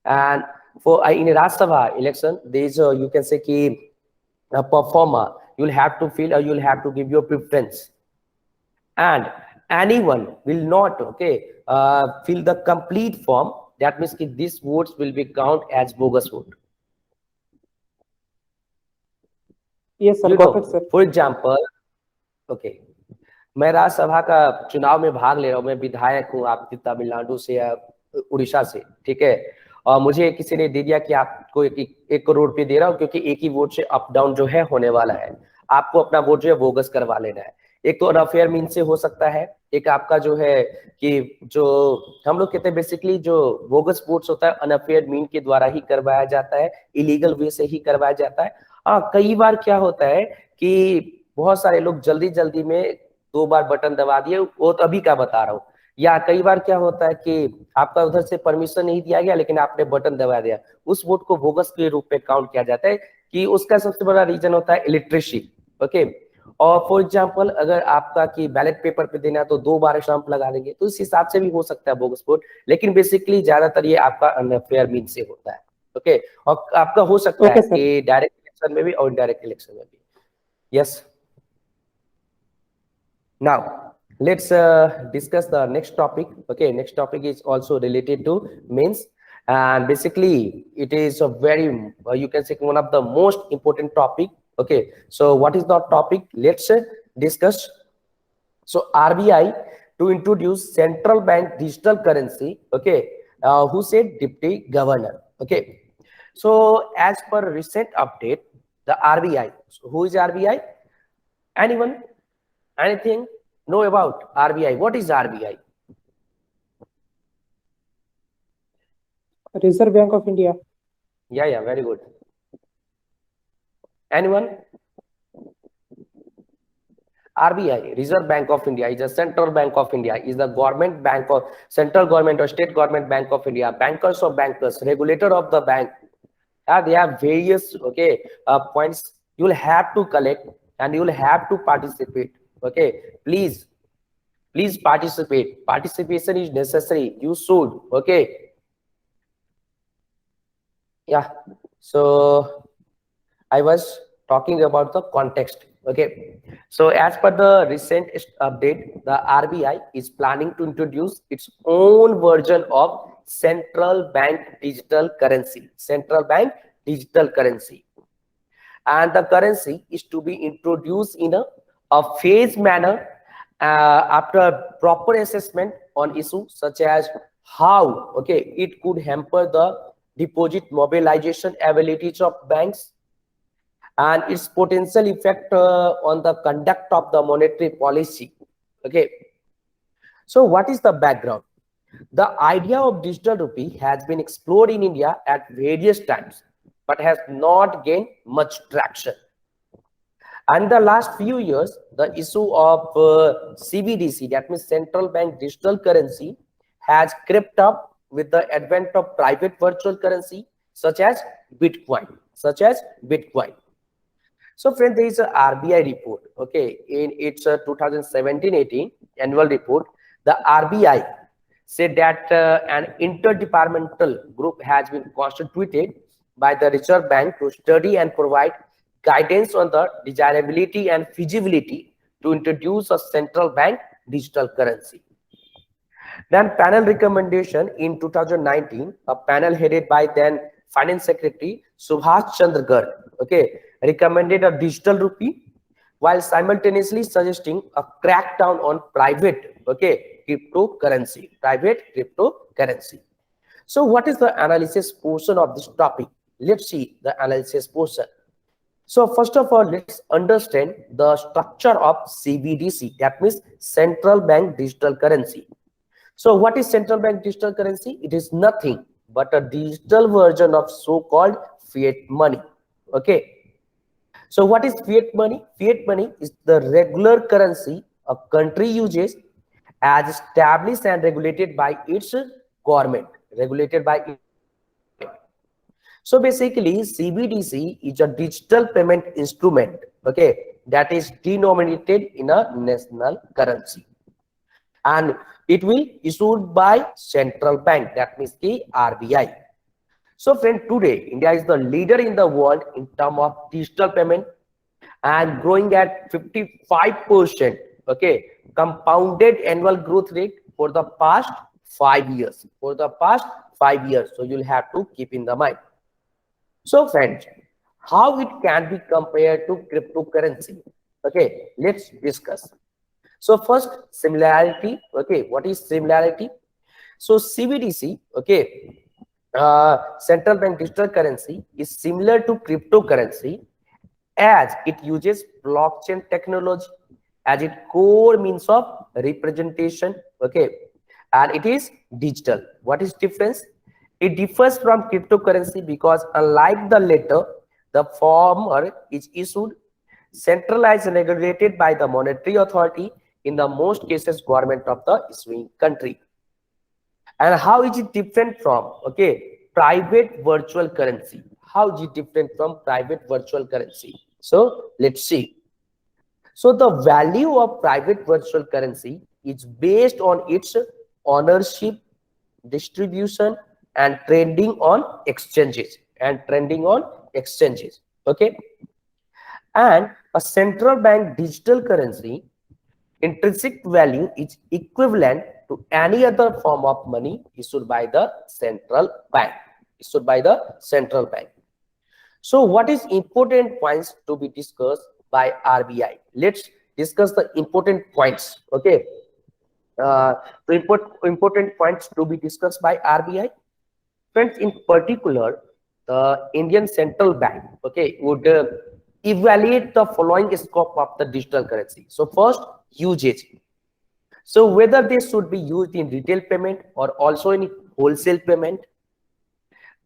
Speaker 1: and for in a Rajya Sabha election, there is you can say ki a performer, you'll have to fill, or you'll have to give your preference, and anyone will not, okay, fill the complete form. That means ki these votes will be counted as bogus vote.
Speaker 3: Yes, sir.
Speaker 1: You
Speaker 3: Got
Speaker 1: know,
Speaker 3: it, sir.
Speaker 1: for example, okay, मैं राज्यसभा का चुनाव में भाग ले रहा हूँ, मैं विधायक हूँ आपकी तमिलनाडु से या उड़ीसा से, ठीक है, और मुझे किसी ने दे दिया कि आपको 1 करोड़ रुपए दे रहा हूँ, क्योंकि एक ही वोट से अप डाउन जो है होने वाला है, आपको अपना वोट जो है बोगस करवा लेना है. एक तो अनफेयर मीन से हो सकता है, एक आपका जो है कि जो हम लोग कहते हैं बेसिकली जो बोगस वोट्स होता है अनफेयर मीन के द्वारा ही करवाया जाता है, इलीगल वे से ही करवाया जाता है. हाँ, कई बार क्या होता है कि बहुत सारे लोग जल्दी जल्दी में 2 बार बटन दबा दिए, वो तो अभी का बता रहा हूँ, या कई बार क्या होता है कि आपका उधर से परमिशन नहीं दिया गया लेकिन आपने बटन दबा दिया, उस वोट को बोगस के रूप में काउंट किया जाता है. कि उसका सबसे बड़ा रीजन होता है इलिटरेसी, ओके. और फॉर एग्जांपल अगर आपका कि बैलेट पेपर पे देना है तो 2 बार स्टांप लगा देंगे, तो इस हिसाब से भी हो सकता है बोगस वोट, लेकिन बेसिकली ज्यादातर ये आपका अनफेयर मीन से होता है, ओके. और आपका हो सकता है कि डायरेक्ट इलेक्शन में भी और इनडायरेक्ट इलेक्शन में भी. Yes. Now let's discuss the next topic. Okay, next topic is also related to means, and basically it is a very you can say one of the most important topic. Okay, so what is the topic? Let's discuss. So RBI to introduce central bank digital currency. Okay, who said? Deputy Governor. Okay, so as per recent update, the RBI. So who is RBI? Anyone? Anything know about RBI? What is RBI?
Speaker 3: Reserve Bank of India.
Speaker 1: Yeah, very good. Anyone? RBI, Reserve Bank of India, is a central bank of India, is the government bank or central government or state government bank of India. Bankers of bankers, regulator of the bank. They have various, okay, points you will have to collect, and you will have to participate. Okay, please participate. Participation is necessary. You should. Okay. Yeah. So I was talking about the context. Okay. So as per the recent update, the RBI is planning to introduce its own version of central bank digital currency. Central bank digital currency. And the currency is to be introduced in a phased manner after a proper assessment on issues such as how it could hamper the deposit mobilization abilities of banks and its potential effect on the conduct of the monetary policy. So what is the background? The idea of digital rupee has been explored in India at various times but has not gained much traction. And the last few years, the issue of CBDC, that means central bank digital currency, has crept up with the advent of private virtual currency such as Bitcoin. So friend, there is a RBI report, in its 2017-18 annual report. The RBI said that an interdepartmental group has been constituted by the Reserve Bank to study and provide guidance on the desirability and feasibility to introduce a central bank digital currency. Then panel recommendation in 2019, a panel headed by then Finance Secretary Subhash Chandra Garg, recommended a digital rupee while simultaneously suggesting a crackdown on private cryptocurrency. So what is the analysis portion of this topic? Let's see the analysis portion. So first of all, let's understand the structure of CBDC, that means central bank digital currency. So what is central bank digital currency? It is nothing but a digital version of so-called fiat money. So what is fiat money? Fiat money is the regular currency a country uses as established and regulated by its government. So basically, CBDC is a digital payment instrument, that is denominated in a national currency, and it will issued by central bank, that means the RBI. So friend, today India is the leader in the world in terms of digital payment and growing at 55%, compounded annual growth rate for the past 5 years. So you'll have to keep in the mind. So friends, how it can be compared to cryptocurrency? Let's discuss. So first, similarity. What is similarity? So CBDC, central bank digital currency, is similar to cryptocurrency as it uses blockchain technology as its core means of representation, and it is digital. What is difference? It differs from cryptocurrency because unlike the latter, the former is issued, centralized and regulated by the monetary authority, in the most cases government of the issuing country. And how is it different from private virtual currency? How is it different from private virtual currency? So let's see. So the value of private virtual currency is based on its ownership, distribution, and trading on exchanges. And a central bank digital currency intrinsic value is equivalent to any other form of money issued by the central bank. So what is important points to be discussed by RBI? Let's discuss the important points. Important points to be discussed by RBI. Friends, in particular, the Indian Central Bank would evaluate the following scope of the digital currency. So first, usage. So whether this should be used in retail payment or also in wholesale payment.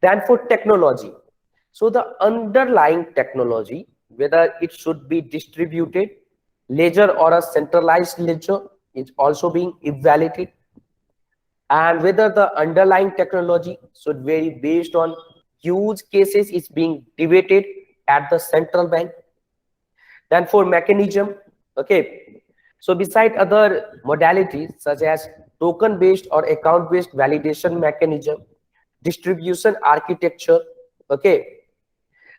Speaker 1: Then for technology, so the underlying technology, whether it should be distributed ledger or a centralized ledger, is also being evaluated, and whether the underlying technology should vary based on use cases is being debated at the central bank. Then for mechanism, so beside other modalities such as token based or account based validation mechanism, distribution architecture,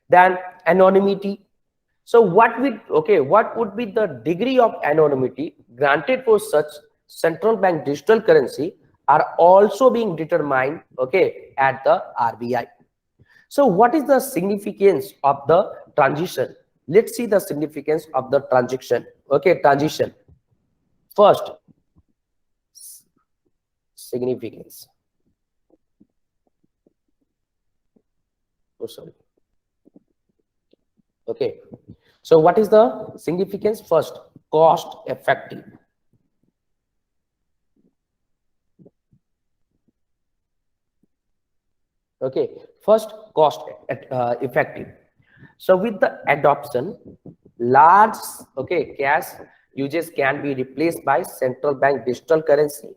Speaker 1: then anonymity. So what would be the degree of anonymity granted for such central bank digital currency are also being determined, okay, at the RBI. So what is the significance of the transition? Let's see the significance of the transition. Okay, transition. First, significance. Oh, sorry. Okay. So what is the significance? First, cost effective. Okay. First, cost effective. So with the adoption, large, okay, cash uses can be replaced by central bank digital currency.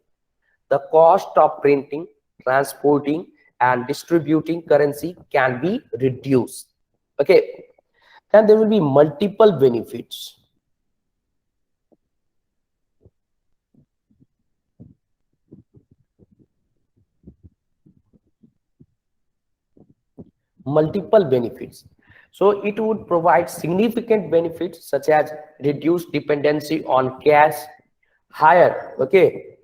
Speaker 1: The cost of printing, transporting, and distributing currency can be reduced. Okay. Then there will be multiple benefits. Multiple benefits. So it would provide significant benefits such as reduced dependency on cash, higher, okay,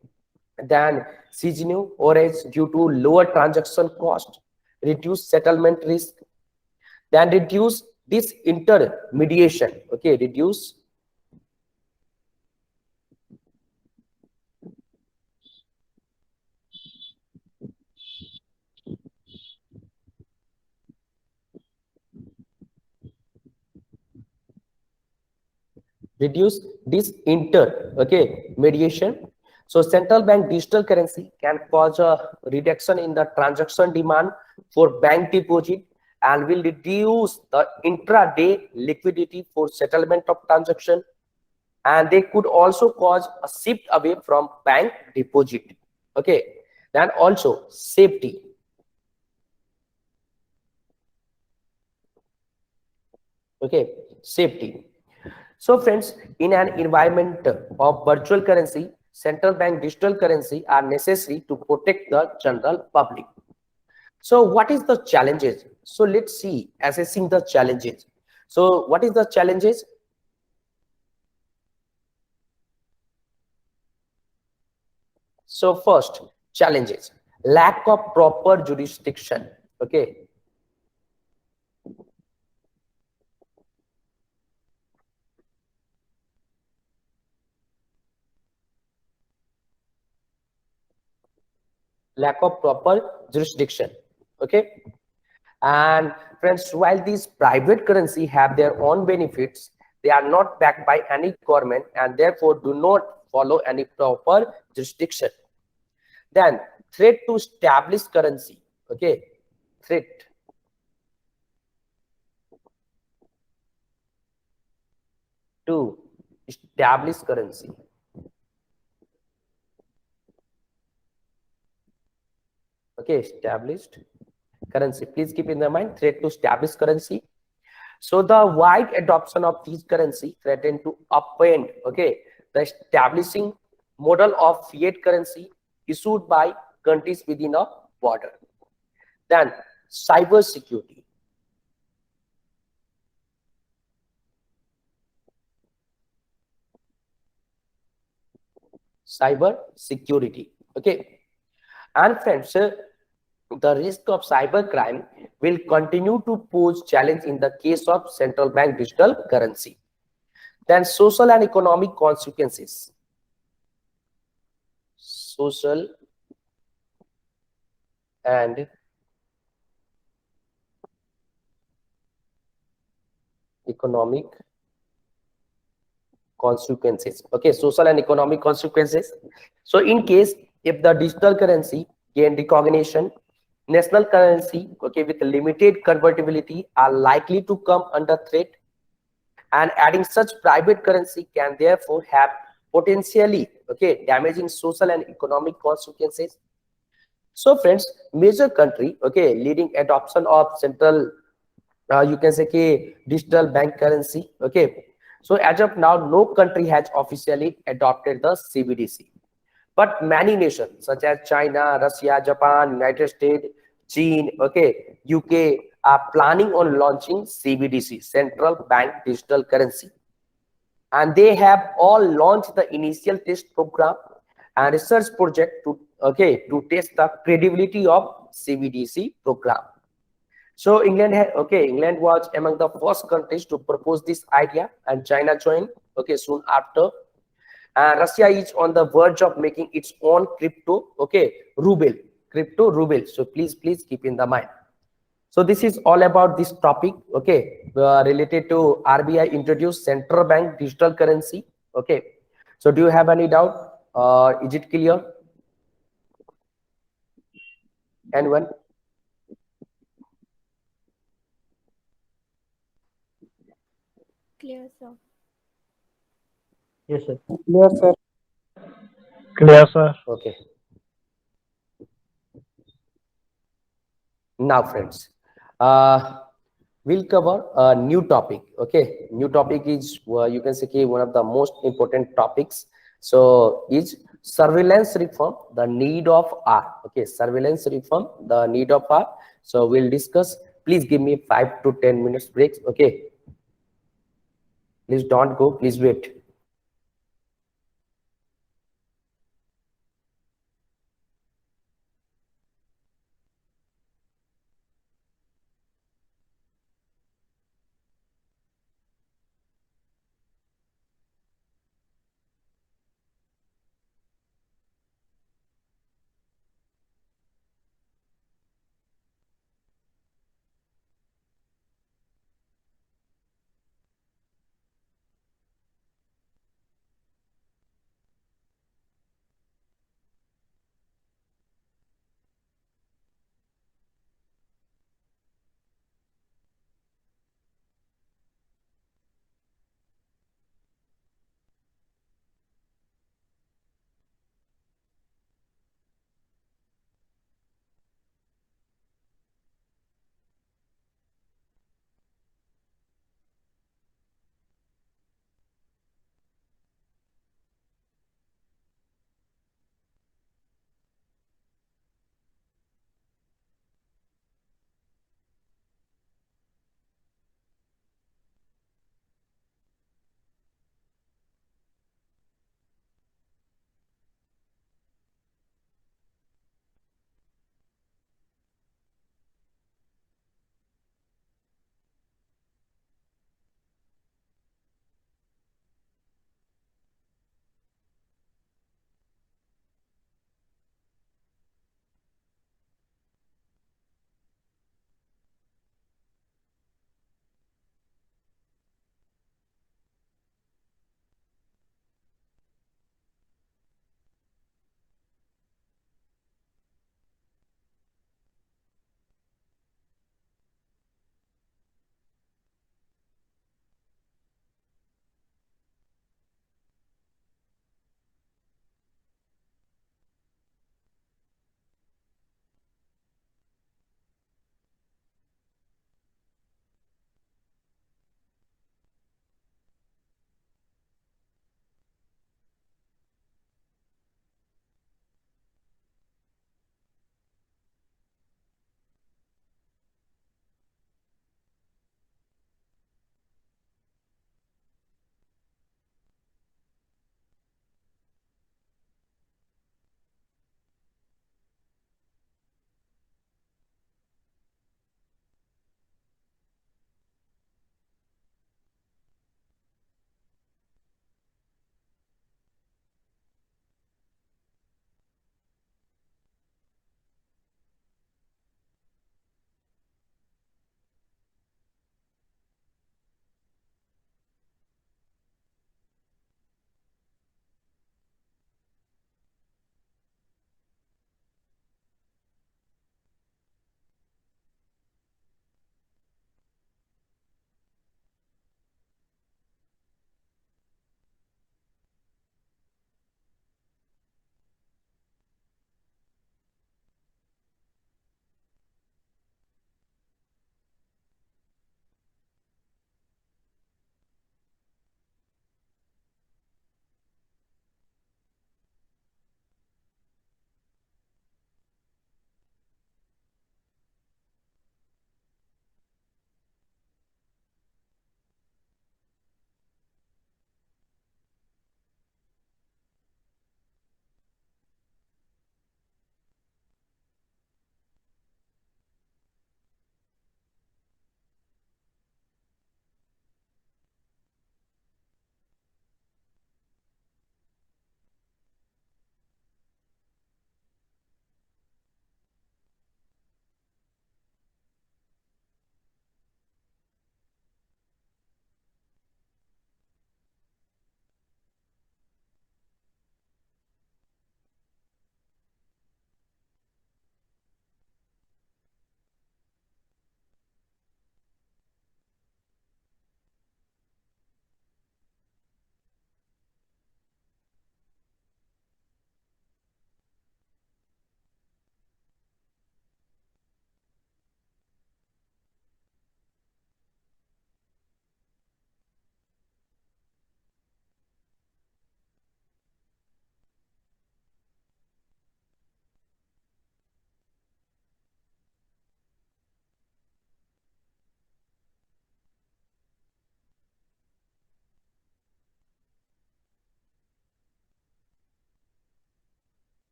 Speaker 1: than seasonal orange due to lower transaction cost, reduce settlement risk, then reduce disintermediation, okay, reduce disintermediation. So central bank digital currency can cause a reduction in the transaction demand for bank deposit and will reduce the intraday liquidity for settlement of transaction, and they could also cause a shift away from bank deposit. Okay, then also safety. Okay, safety. So friends, in an environment of virtual currency, central bank digital currency are necessary to protect the general public. So what is the challenges? So let's see, assessing the challenges. So what is the challenges? So first, challenges: lack of proper jurisdiction. Okay, lack of proper jurisdiction. Okay, and friends, while these private currency have their own benefits, they are not backed by any government and therefore do not follow any proper jurisdiction. Then threat to established currency. Okay, threat to established currency. Okay, established currency. Please keep in the mind, threat to established currency. So the wide adoption of these currency threaten to upend, okay, the establishing model of fiat currency issued by countries within a border. Then cyber security. Cyber security. Okay. And friends, the risk of cyber crime will continue to pose challenge in the case of central bank digital currency. Then social and economic consequences. Social and economic consequences. Okay, social and economic consequences. So in case if the digital currency gain recognition, national currency, okay, with limited convertibility are likely to come under threat, and adding such private currency can therefore have potentially, okay, damaging social and economic consequences. So friends, major country, okay, leading adoption of central, you can say digital bank currency. Okay, so as of now, no country has officially adopted the CBDC, but many nations such as China, Russia, Japan, United States, China, okay, UK are planning on launching CBDC, central bank digital currency, and they have all launched the initial test program and research project to okay, to test the credibility of CBDC program. So England was among the first countries to propose this idea, and China joined, okay, soon after. And Russia is on the verge of making its own crypto, okay, crypto ruble. So please keep in the mind. So this is all about this topic, okay, related to RBI introduced central bank digital currency, okay. So do you have any doubt? Is it clear? Anyone?
Speaker 5: Clear, sir.
Speaker 4: Yes, sir.
Speaker 3: Clear, sir.
Speaker 6: Clear, sir.
Speaker 1: Okay. Now, friends, we'll cover a new topic. Okay, new topic is you can say one of the most important topics. So, is surveillance reform the need of hour? Okay, surveillance reform the need of hour. So, we'll discuss. Please give me 5 to 10 minutes breaks. Okay, please don't go. Please wait.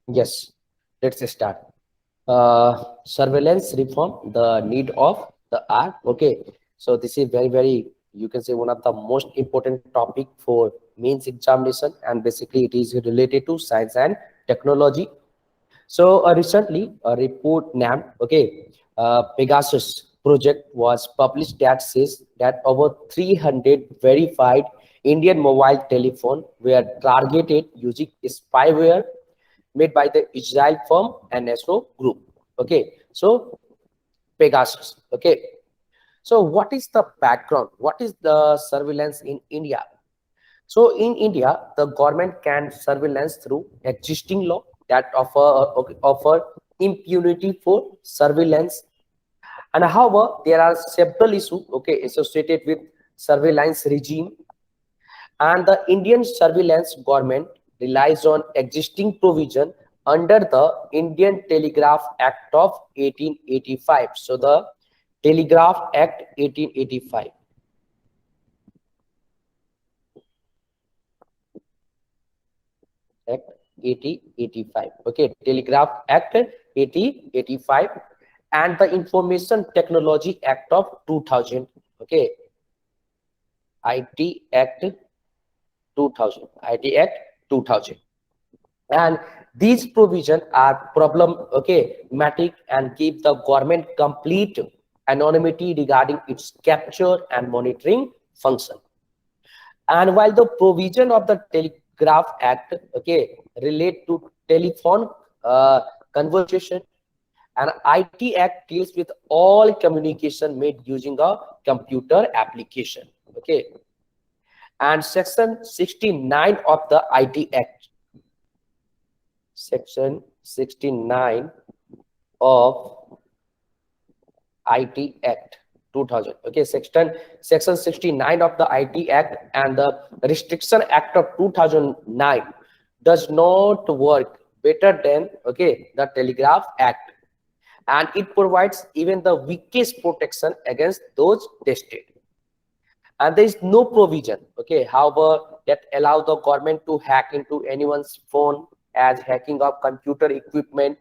Speaker 1: Yes, let's start. Surveillance reform, the need of the hour. Okay, so this is very, you can say, one of the most important topic for mains examination, and basically it is related to science and technology. So recently, a report named Pegasus project was published that says that over 300 verified Indian mobile telephone were targeted using spyware made by the Israel firm NSO Group. Okay, so Pegasus. Okay, so what is the background? What is the surveillance in India? So in India, the government can surveillance through existing law that offer impunity for surveillance. And however, there are several issues associated with surveillance regime, and the Indian surveillance government relies on existing provision under the Indian Telegraph Act of 1885. So the Telegraph Act 1885. Act 1885. Okay, Telegraph Act 1885 and the Information Technology Act of 2000. Okay, IT Act 2000. IT Act 2000. And these provisions are problematic and give the government complete anonymity regarding its capture and monitoring function. And while the provision of the Telegraph Act relate to telephone conversation, and IT Act deals with all communication made using a computer application. Okay, and section 69 of the IT Act, section 69 of IT Act 2000. Okay, section 69 of the IT Act and the Restriction Act of 2009 does not work better than the Telegraph Act, and it provides even the weakest protection against those tested. And there is no provision however, that allow the government to hack into anyone's phone, as hacking of computer equipment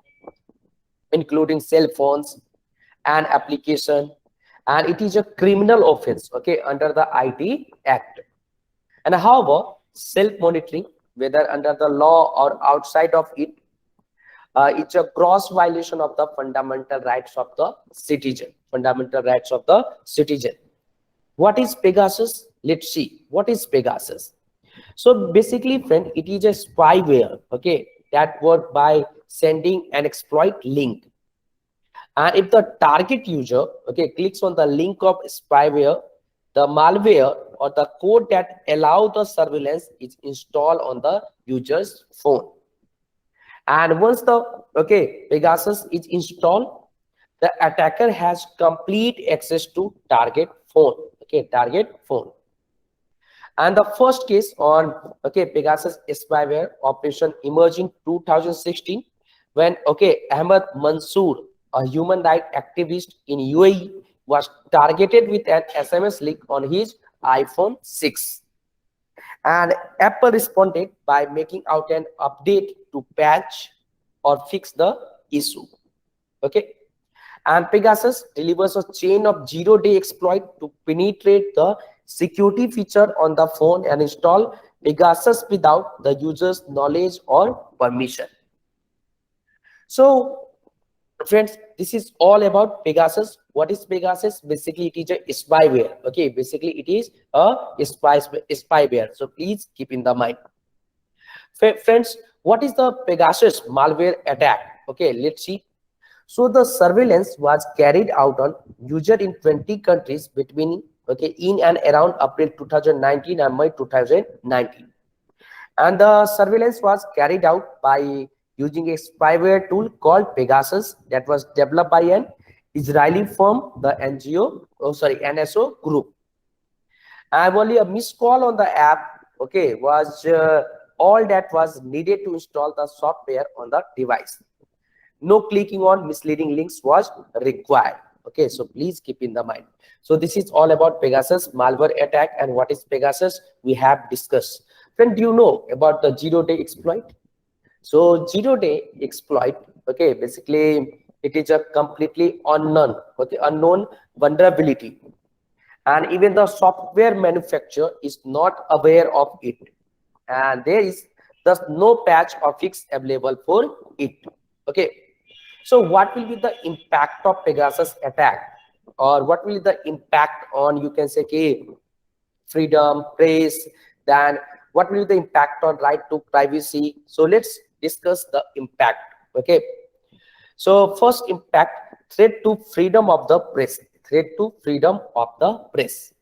Speaker 1: including cell phones and application, and it is a criminal offense under the IT Act. And however, self-monitoring, whether under the law or outside of it, it's a gross violation of the fundamental rights of the citizen. Fundamental rights of the citizen. What is Pegasus? Let's see. What is Pegasus? So basically, friend, it is a spyware that work by sending an exploit link. And if the target user clicks on the link of spyware, the malware or the code that allow the surveillance is installed on the user's phone. And once the Pegasus is installed, the attacker has complete access to target phone. Target phone. And the first case on Pegasus spyware operation emerged in 2016 when Ahmed Mansoor, a human rights activist in UAE, was targeted with an SMS link on his iPhone 6. And Apple responded by making out an update to patch or fix the issue. And Pegasus delivers a chain of zero-day exploit to penetrate the security feature on the phone and install Pegasus without the user's knowledge or permission. So friends, this is all about Pegasus. What is Pegasus? Basically, it is a spyware. Basically it is a spyware. So please keep in the mind. Friends, what is the Pegasus malware attack? Let's see. So the surveillance was carried out on user in 20 countries between in and around April 2019 and May 2019. And the surveillance was carried out by using a spyware tool called Pegasus that was developed by an Israeli firm, the NSO Group. And only a missed call on the app was all that was needed to install the software on the device. No clicking on misleading links was required. So please keep in the mind. So this is all about Pegasus malware attack. And what is Pegasus? We have discussed. Friend, do you know about the zero-day exploit? So 0-day exploit, okay, basically it is a completely unknown, okay, unknown vulnerability, and even the software manufacturer is not aware of it, and there is thus no patch or fix available for it. Okay, so what will be the impact of Pegasus attack, or what will be the impact on, you can say, okay, freedom, praise, then what will be the impact on right to privacy? So let's discuss the impact. Okay, so first impact, threat to freedom of the press, threat to freedom of the press.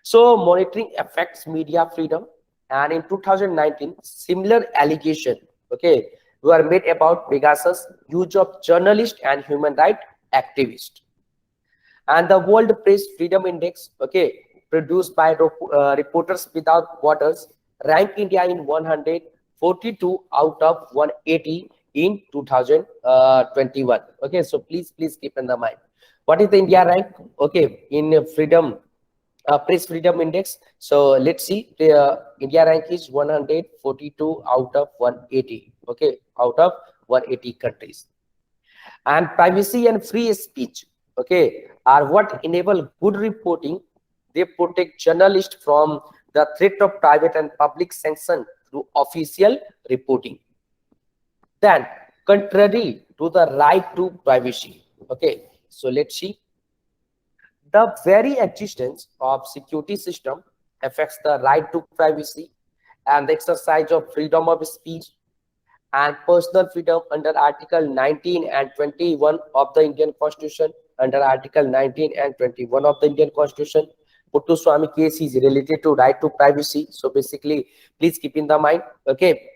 Speaker 1: So monitoring affects media freedom, and in 2019 similar allegation, okay, were made about Pegasus use of journalists and human rights activists. And the World Press Freedom Index, okay, produced by Reporters Without Borders, ranked India in 142 out of 180 in 2021. Okay, so please keep in the mind. What is the India rank? Okay, in freedom, Press Freedom Index. So let's see, the India rank is 142 out of 180. Okay, out of 180 countries. And privacy and free speech, okay, are what enable good reporting. They protect journalists from the threat of private and public sanction through official reporting. Then, contrary to the right to privacy, okay, so let's see, the very existence of security system affects the right to privacy and the exercise of freedom of speech and personal freedom under Article 19 and 21 of the Indian Constitution. Under Article 19 and 21 of the Indian Constitution, Puttu Swami case is related to right to privacy. So basically, please keep in the mind. Okay.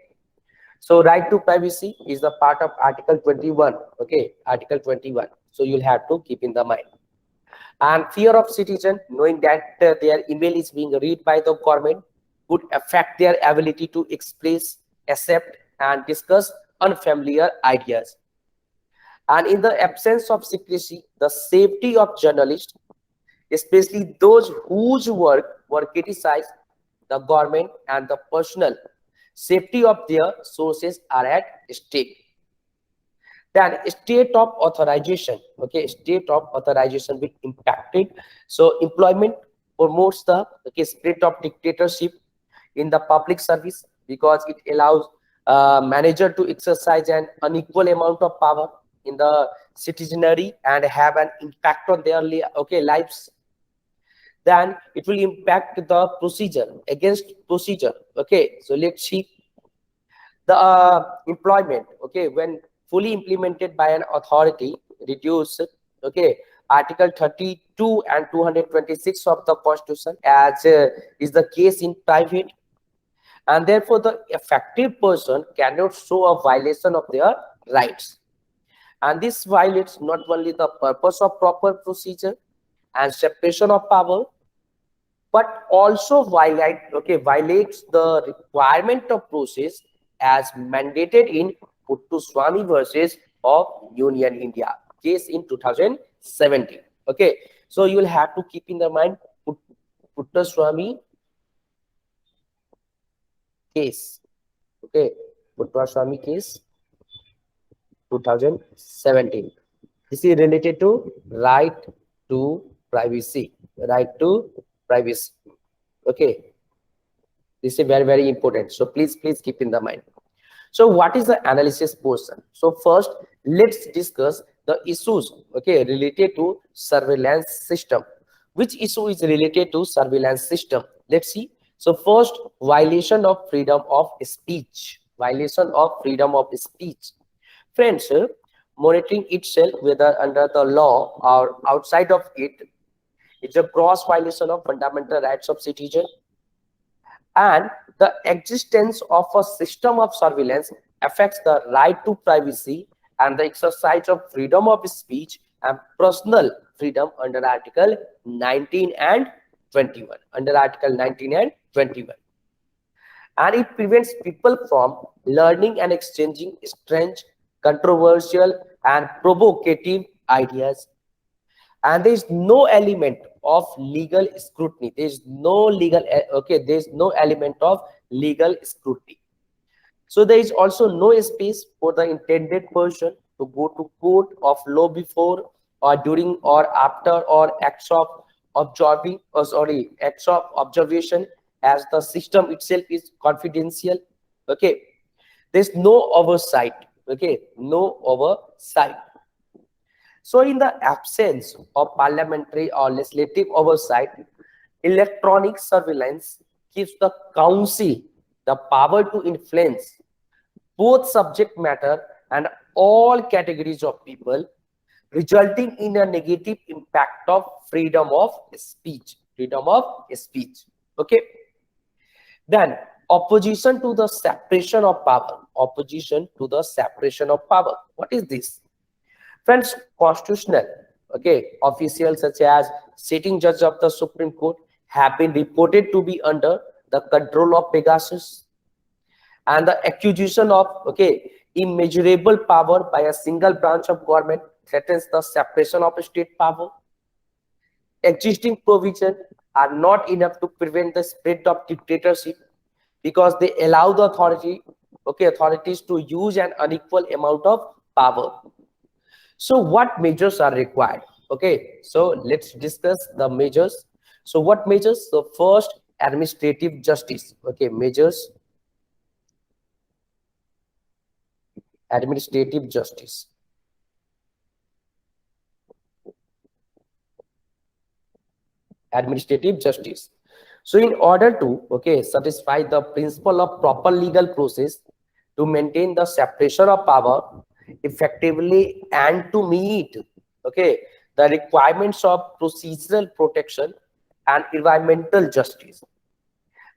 Speaker 1: So right to privacy is the part of Article 21. Okay, Article 21. So you'll have to keep in the mind. And fear of citizen, knowing that their email is being read by the government, would affect their ability to express, accept, and discuss unfamiliar ideas. And in the absence of secrecy, the safety of journalists, especially those whose work were criticized, the government and the personal safety of their sources are at stake. Then state of authorization, okay, state of authorization will impact it. So employment promotes the, okay, spirit of dictatorship in the public service, because it allows manager to exercise an unequal amount of power in the citizenry and have an impact on their lives. Then it will impact the procedure against procedure. Okay, so let's see the employment, okay, when fully implemented by an authority, reduce, okay, Article 32 and 226 of the Constitution, as is the case in private, and therefore the affected person cannot show a violation of their rights. And this violates not only the purpose of proper procedure and separation of power, but also violates the requirement of process as mandated in Puttu Swami versus of Union India case in 2017. Okay, so you will have to keep in the mind Puttu Swami case. Okay, Puttu Swami case 2017. This is related to right to privacy. Right to privacy. Okay, this is very important. So please keep in the mind. So what is the analysis portion? So first, let's discuss the issues, okay, related to surveillance system. Which issue is related to surveillance system? Let's see. So first, violation of freedom of speech. Violation of freedom of speech. Friends, monitoring itself, whether under the law or outside of it, it's a gross violation of fundamental rights of citizen. And the existence of a system of surveillance affects the right to privacy and the exercise of freedom of speech and personal freedom under Article 19 and 21. Under Article 19 and 21. And it prevents people from learning and exchanging strange, controversial, and provocative ideas. And there is no element of legal scrutiny. There is no legal, okay, there is no element of legal scrutiny. So there is also no space for the intended person to go to court of law before or during or after or acts of acts of observation, as the system itself is confidential. Okay, there's no oversight. Okay, no oversight. So in the absence of parliamentary or legislative oversight, electronic surveillance gives the council the power to influence both subject matter and all categories of people, resulting in a negative impact of freedom of speech. Freedom of speech. Okay. Then opposition to the separation of power. Opposition to the separation of power. What is this? Friends, constitutional, okay, officials such as sitting judge of the Supreme Court have been reported to be under the control of Pegasus, and the accusation of, okay, immeasurable power by a single branch of government threatens the separation of state power. Existing provisions are not enough to prevent the spread of dictatorship because they allow the authorities to use an unequal amount of power. So what measures are required? Okay, so let's discuss the measures. So what measures? So first, administrative justice. Okay, measures. Administrative justice. Administrative justice. So in order to, okay, satisfy the principle of proper legal process to maintain the separation of power effectively and to meet, okay, the requirements of procedural protection and environmental justice,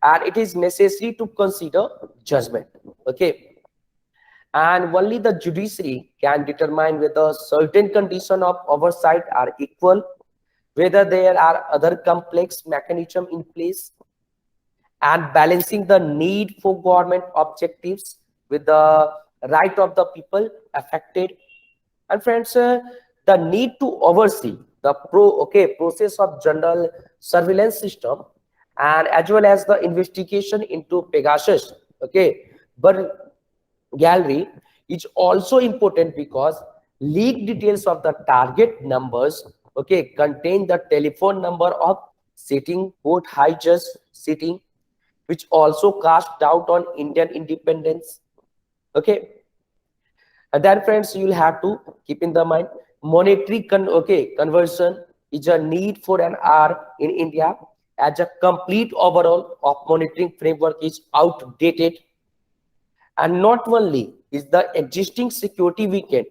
Speaker 1: and it is necessary to consider judgment. Okay, and only the judiciary can determine whether certain conditions of oversight are equal, whether there are other complex mechanisms in place, and balancing the need for government objectives with the right of the people affected. And friends, the need to oversee the process of general surveillance system, and as well as the investigation into Pegasus, okay, but gallery is also important because leaked details of the target numbers, okay, contain the telephone number of sitting court high judge sitting, which also cast doubt on Indian independence. Okay, and then friends, you'll have to keep in the mind monetary conversion is a need for an hour in India, as a complete overall of monitoring framework is outdated. And not only is the existing security weakened,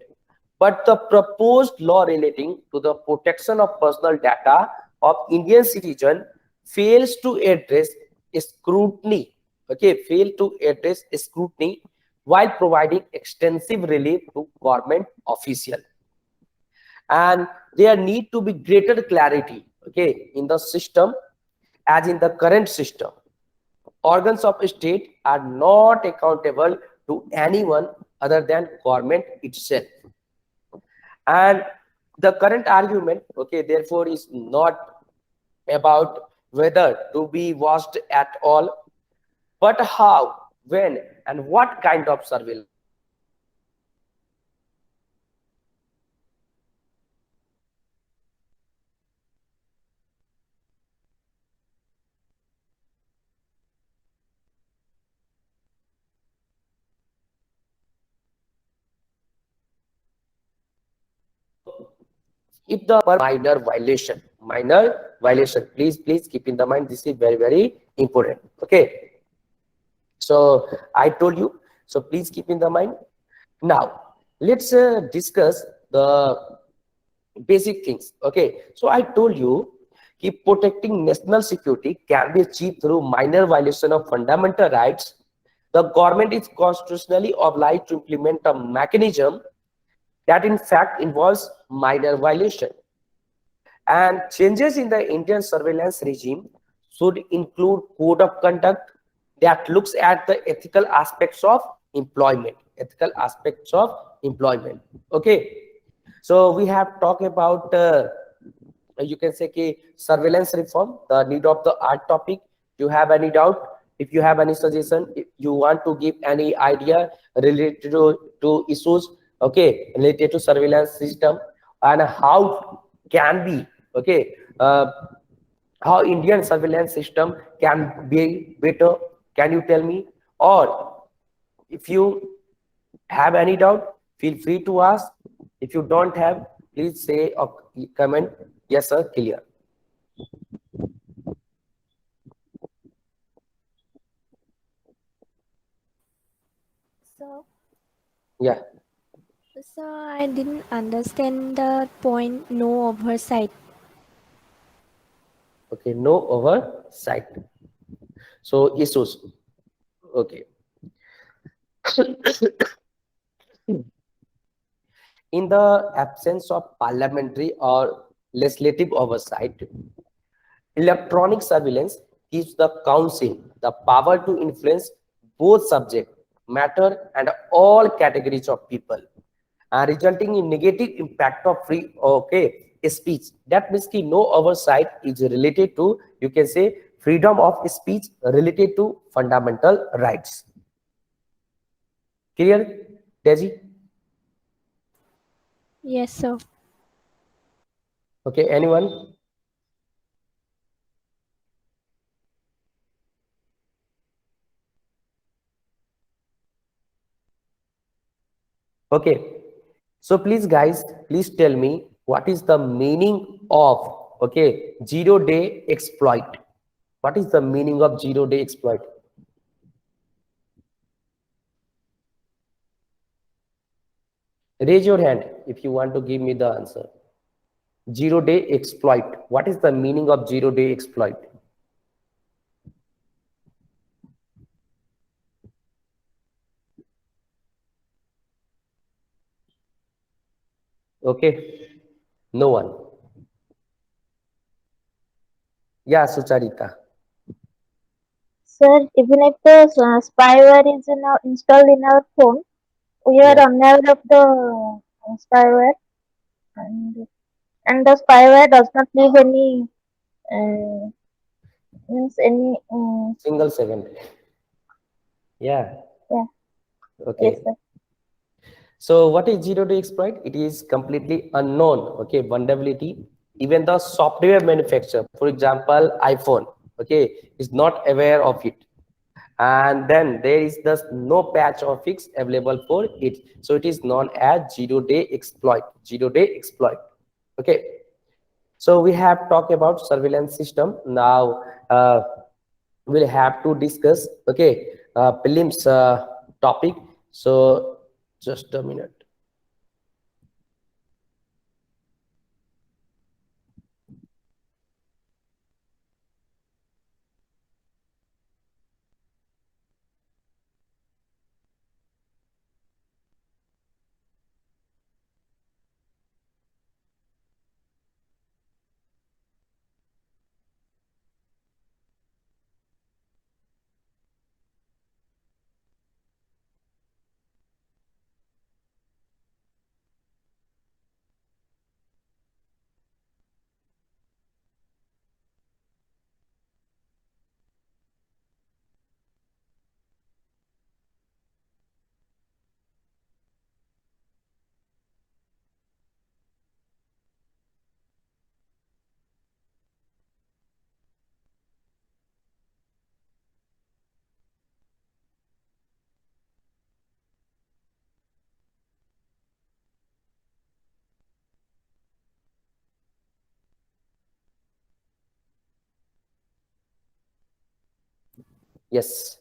Speaker 1: but the proposed law relating to the protection of personal data of Indian citizen fails to address scrutiny. Okay, fail to address scrutiny while providing extensive relief to government officials. And there need to be greater clarity, okay, in the system, as in the current system organs of state are not accountable to anyone other than government itself. And the current argument, okay, therefore is not about whether to be watched at all, but how, when, and what kind of surveillance. If the minor violation, please keep in the mind, this is very important. Okay, so I told you, so please keep in the mind. Now let's discuss the basic things. Okay, so I told you, keep protecting national security can be achieved through minor violation of fundamental rights. The government is constitutionally obliged to implement a mechanism that in fact involves minor violation. And changes in the Indian surveillance regime should include code of conduct that looks at the ethical aspects of employment. Okay, so we have talked about you can say surveillance reform, the need of the art topic. Do you have any doubt? if you have any suggestion, if you want to give any idea related to issues, okay, related to surveillance system and how can be, okay, how Indian surveillance system can be better, can you tell me? Or if you have any doubt, feel free to ask. If you don't have, please say or comment, yes sir, clear.
Speaker 5: So,
Speaker 1: Yeah,
Speaker 5: I didn't understand the point no oversight.
Speaker 1: okay, no oversight. So issues, okay. In the absence of parliamentary or legislative oversight, electronic surveillance gives the council the power to influence both subject matter and all categories of people, resulting in negative impact of free, okay, speech. That means ki no oversight is related to, you can say, freedom of speech related to fundamental rights. Clear, Deji?
Speaker 5: Yes, sir.
Speaker 1: Okay, anyone? Okay. So please guys, please tell me what is the meaning of, okay, 0-day exploit. What is the meaning of 0-day exploit? Raise your hand if you want to give me the answer. 0-day exploit. What is the meaning of 0-day exploit? Okay, no one. Yeah, Sucharita.
Speaker 2: Sir, even if the spyware is installed in our phone, we are
Speaker 1: Yeah,
Speaker 2: unaware of the spyware, and and the spyware does not leave any uh, means any
Speaker 1: single second. Yeah,
Speaker 2: yeah, yes
Speaker 1: okay.
Speaker 2: sir.
Speaker 1: So what is 0-day exploit? It is completely unknown, okay, vulnerability. Even the software manufacturer, for example, iPhone, okay, is not aware of it. And then there is thus no patch or fix available for it. So it is known as 0-day exploit, 0-day exploit. Okay. So we have talked about surveillance system. Now we'll have to discuss, okay, prelims topic. So just a minute. Yes.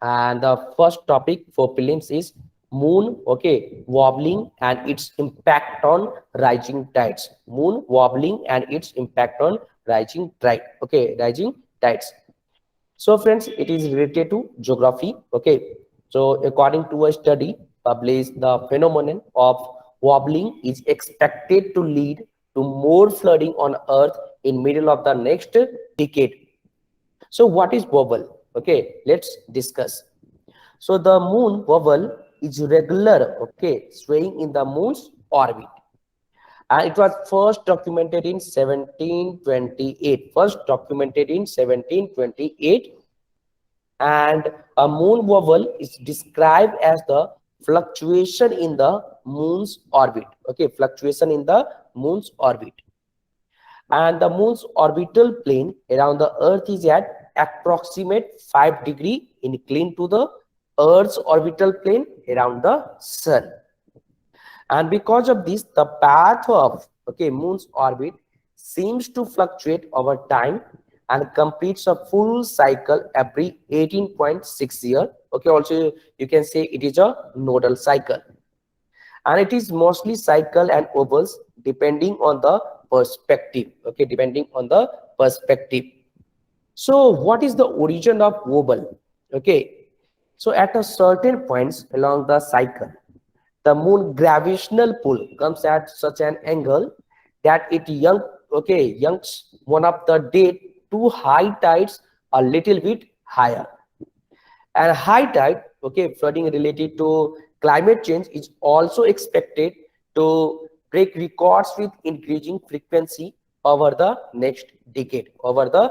Speaker 1: And the first topic for prelims is moon, okay, wobbling and its impact on rising tides. Moon wobbling and its impact on rising tide. Okay, rising tides. So friends, it is related to geography. Okay. So according to a study published, the phenomenon of wobbling is expected to lead to more flooding on Earth in middle of the next decade. So what is wobble? Okay, let's discuss. So the moon wobble is regular, okay, swaying in the moon's orbit. And it was first documented in 1728. First documented in 1728. And a moon wobble is described as the fluctuation in the moon's orbit. Okay, fluctuation in the moon's orbit. And the moon's orbital plane around the earth is at approximate 5 degree inclined to the earth's orbital plane around the sun. And because of this, the path of moon's orbit seems to fluctuate over time and completes a full cycle every 18.6 years. Okay, also you can say it is a nodal cycle, and it is mostly cycle and ovals depending on the perspective. Okay, depending on the perspective. So what is the origin of wobble? Okay, so at a certain points along the cycle, the moon gravitational pull comes at such an angle that it yanks one of the date to high tides a little bit higher. And high tide, flooding related to climate change, is also expected to break records with increasing frequency over the next decade. Okay,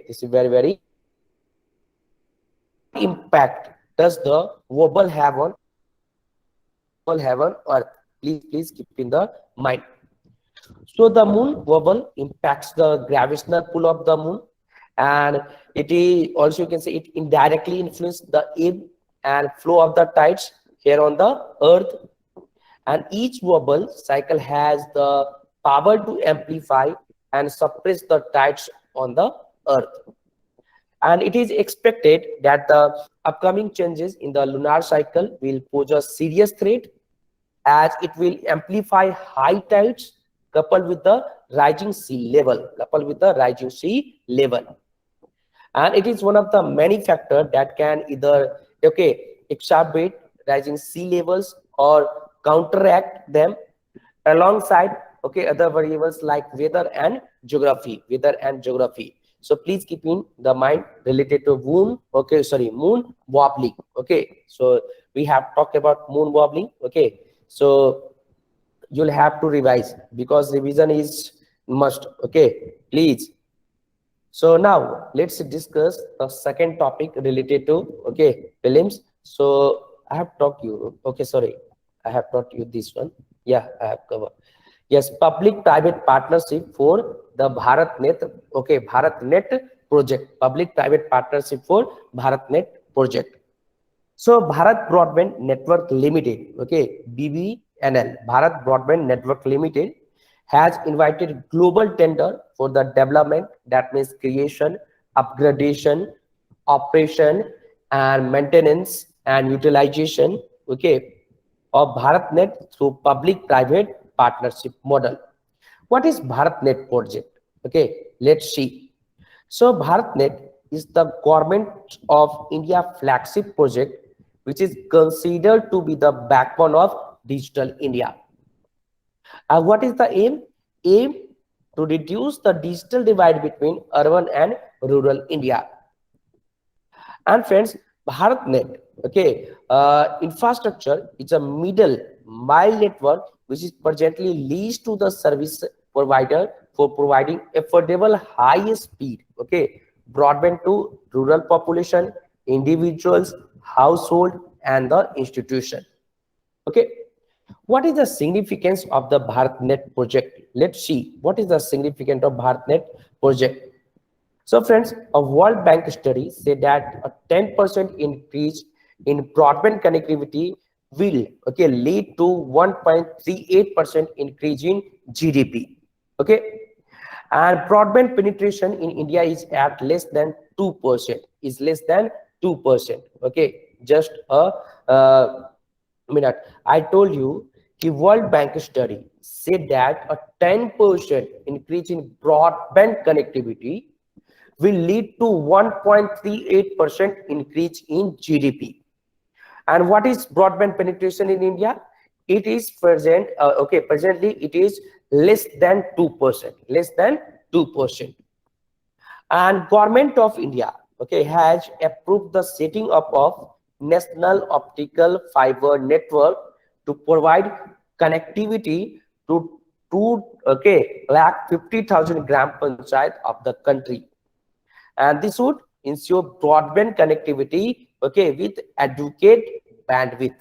Speaker 1: this is very impact does the wobble have on Earth? Please keep in the mind. So the moon wobble impacts the gravitational pull of the moon, and it is also, you can say, it indirectly influences the ebb and flow of the tides here on the earth. And each wobble cycle has the power to amplify and suppress the tides on the earth. And it is expected that the upcoming changes in the lunar cycle will pose a serious threat, as it will amplify high tides coupled with the rising sea level. And it is one of the many factors that can either exacerbate rising sea levels or counteract them, alongside other variables like weather and geography. So please keep in the mind related to moon wobbling. Okay, so we have talked about moon wobbling. Okay, so you'll have to revise, because revision is must. Okay, please. So now let's discuss the second topic related to prelims. So I have taught you, I have taught you this one. Yeah, I have covered. Yes, public-private partnership for the BharatNet project. Public-private partnership for BharatNet project. So Bharat Broadband Network Limited, BBNL, Bharat Broadband Network Limited, has invited global tender for the development, that means creation, upgradation, operation, and maintenance and utilization, of BharatNet through public-private partnership model. What is BharatNet project? Okay, let's see. So BharatNet is the Government of India flagship project, which is considered to be the backbone of digital India. What is the aim? Aim to reduce the digital divide between urban and rural India. And friends, BharatNet, infrastructure is a middle mile network which is presently leased to the service provider for providing affordable high speed broadband to rural population, individuals, household, and the institution. Okay, what is the significance of the BharatNet project? Let's see what is the significance of BharatNet project. So friends, a World Bank study said that a 10% increase in broadband connectivity will lead to 1.38% increase in GDP. Okay, and broadband penetration in India is at less than 2%. Okay, just a minute. I told you the World Bank study said that a 10% increase in broadband connectivity will lead to 1.38% increase in GDP. And what is broadband penetration in India? It is presently it is less than 2%. And Government of India has approved the setting up of National Optical Fiber Network to provide connectivity to 2,50,000 gram panchayat of the country. And this would ensure broadband connectivity, okay, with adequate bandwidth.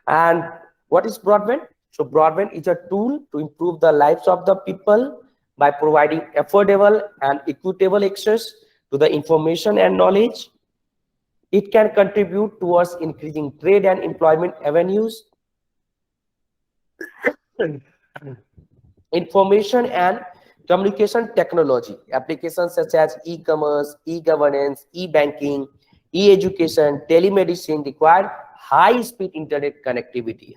Speaker 1: And what is broadband? So broadband is a tool to improve the lives of the people by providing affordable and equitable access to the information and knowledge. It can contribute towards increasing trade and employment avenues, information and communication technology. Applications such as e-commerce, e-governance, e-banking, e-education, telemedicine require high-speed internet connectivity.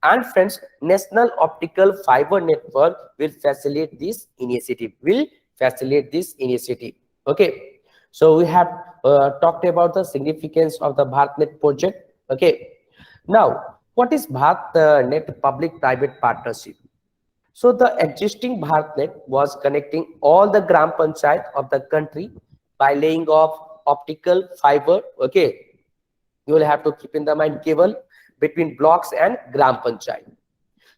Speaker 1: And friends, National Optical Fiber Network will facilitate this initiative. Okay. So we have talked about the significance of the BharatNet project. Okay. Now, what is BharatNet public-private partnership? So the existing BharatNet was connecting all the Gram Panchayat of the country by laying of optical fiber. Okay. You will have to keep in the mind cable between blocks and Gram Panchayat.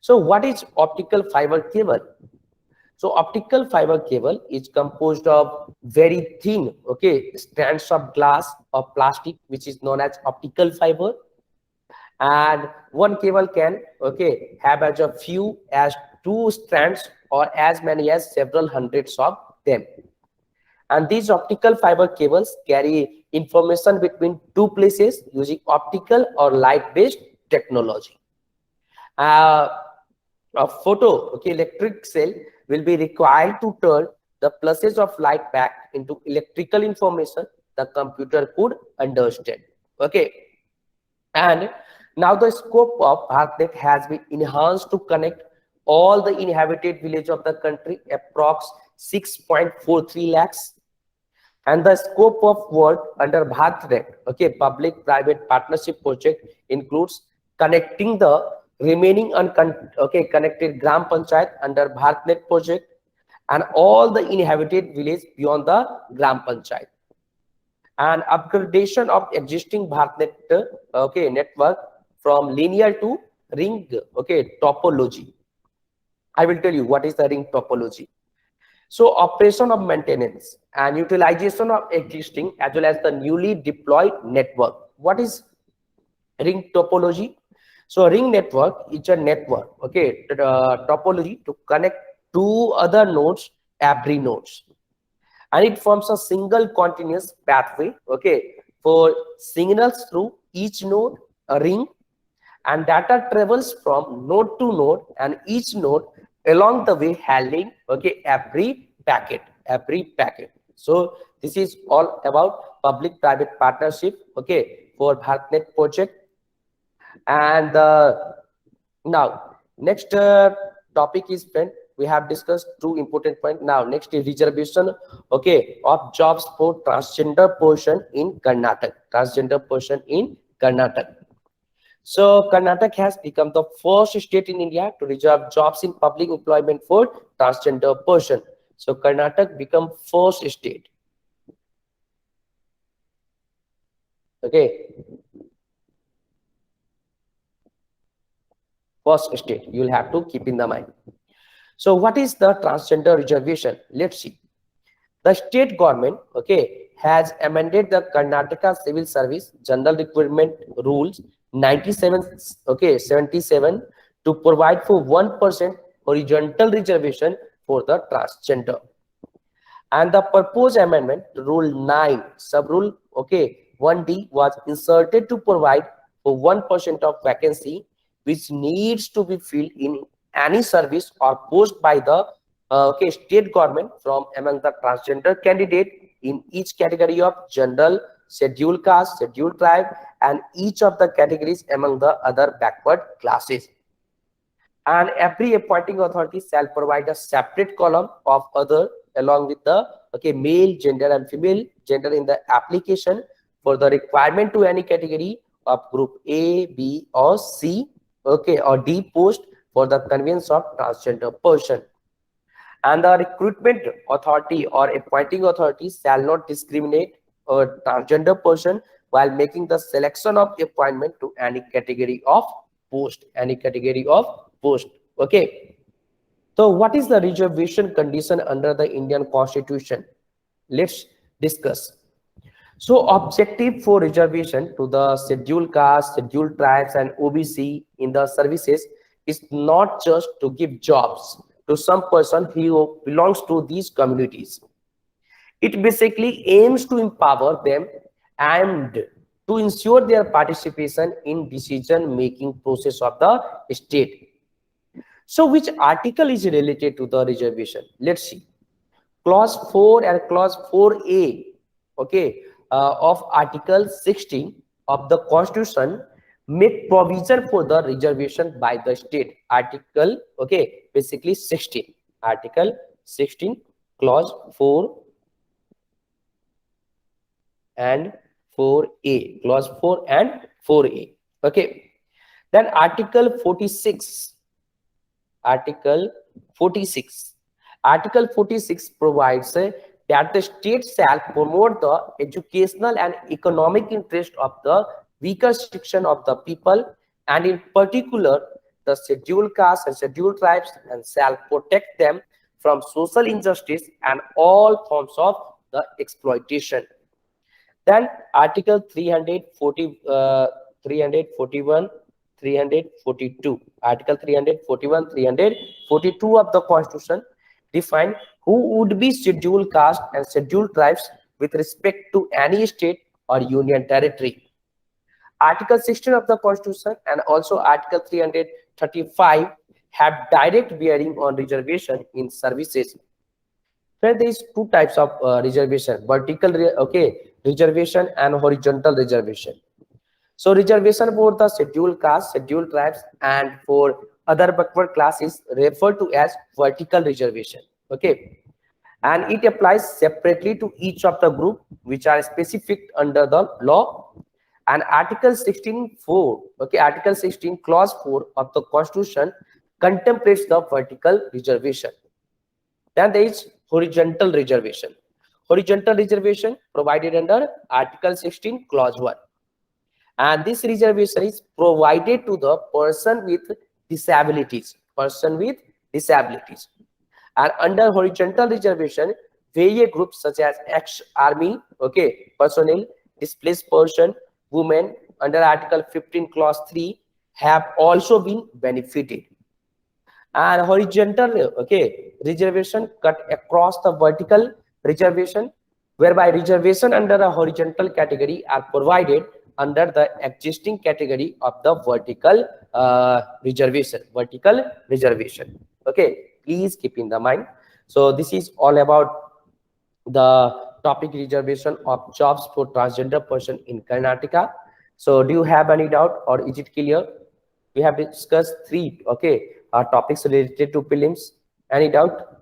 Speaker 1: So what is optical fiber cable? So optical fiber cable is composed of very thin, okay, strands of glass or plastic, which is known as optical fiber. And one cable can, okay, have as a few as 2 strands or as many as several hundreds of them. And these optical fiber cables carry information between 2 places using optical or light-based technology. A photo, okay, electric cell will be required to turn the pulses of light back into electrical information the computer could understand. Okay. And now the scope of BharatNet has been enhanced to connect all the inhabited villages of the country, approx 6.43 lakhs. And the scope of work under BharatNet, okay, public-private partnership project includes connecting the remaining connected Gram Panchayat under BharatNet project and all the inhabited villages beyond the Gram Panchayat. And upgradation of existing BharatNet network from linear to ring topology. I will tell you what is the ring topology. So operation of maintenance and utilization of existing as well as the newly deployed network. What is ring topology? So ring network is a network, okay, topology to connect 2 other nodes every nodes. And it forms a single continuous pathway, okay, for signals through each node, a ring, and data travels from node to node and each node along the way handling, okay, every packet. So this is all about public-private partnership, okay, for BharatNet project. And now next topic is, friend, we have discussed 2 important points. Now next is reservation, okay, of jobs for transgender person in Karnataka. So Karnataka has become the first state in India to reserve jobs in public employment for transgender person. So Karnataka become first state. Okay. First state, you will have to keep in the mind. So what is the transgender reservation? Let's see. The state government, okay, has amended the Karnataka Civil Service General Requirement Rules 77 to provide for 1% horizontal reservation for the transgender. And the proposed amendment to Rule 9, Sub-Rule, okay, 1D was inserted to provide for 1% of vacancy which needs to be filled in any service or post by the state government from among the transgender candidate in each category of general, scheduled caste, scheduled tribe, and each of the categories among the other backward classes. And every appointing authority shall provide a separate column of other along with the male gender and female gender in the application for the requirement to any category of group A, B, or C, or D post for the convenience of transgender person. And the recruitment authority or appointing authority shall not discriminate a transgender person while making the selection of appointment to any category of post. Okay. So what is the reservation condition under the Indian Constitution? Let's discuss. So objective for reservation to the scheduled caste, scheduled tribes and OBC in the services is not just to give jobs to some person who belongs to these communities. It basically aims to empower them and to ensure their participation in decision-making process of the state. So which article is related to the reservation? Let's see. Clause 4 and clause 4A, okay, of Article 16 of the Constitution make provision for the reservation by the state. Article, okay, basically 16. Article 16, clause 4 and 4A, clause 4 and 4A, okay. Then Article 46, Article 46 provides that the state shall promote the educational and economic interest of the weaker section of the people, and in particular the scheduled castes and scheduled tribes, and shall protect them from social injustice and all forms of the exploitation. Then Article 341, 342, Article 341, 342 of the Constitution define who would be scheduled caste and scheduled tribes with respect to any state or union territory. Article 16 of the Constitution and also Article 335 have direct bearing on reservation in services. There is two types of reservation: vertical reservation and horizontal reservation. So reservation for the scheduled caste, scheduled tribes, and for other backward classes referred to as vertical reservation. Okay, and it applies separately to each of the group which are specific under the law. And Article 16(4), okay, Article 16, Clause 4 of the Constitution contemplates the vertical reservation. Then there is horizontal reservation. Horizontal reservation provided under Article 16, Clause 1. And this reservation is provided to the person with disabilities. And under horizontal reservation, various groups such as ex-army, okay, personnel, displaced person, women under Article 15, Clause 3 have also been benefited. And horizontal, okay, reservation cut across the vertical reservation, whereby reservation under a horizontal category are provided under the existing category of the vertical reservation. Okay, please keep in the mind. So this is all about the topic reservation of jobs for transgender person in Karnataka. So do you have any doubt or is it clear? We have discussed three, okay, topics related to prelims. Any doubt?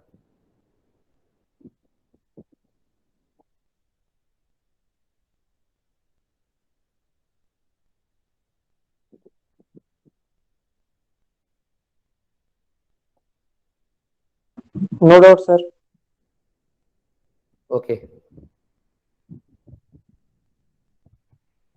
Speaker 3: No doubt, sir.
Speaker 1: Okay.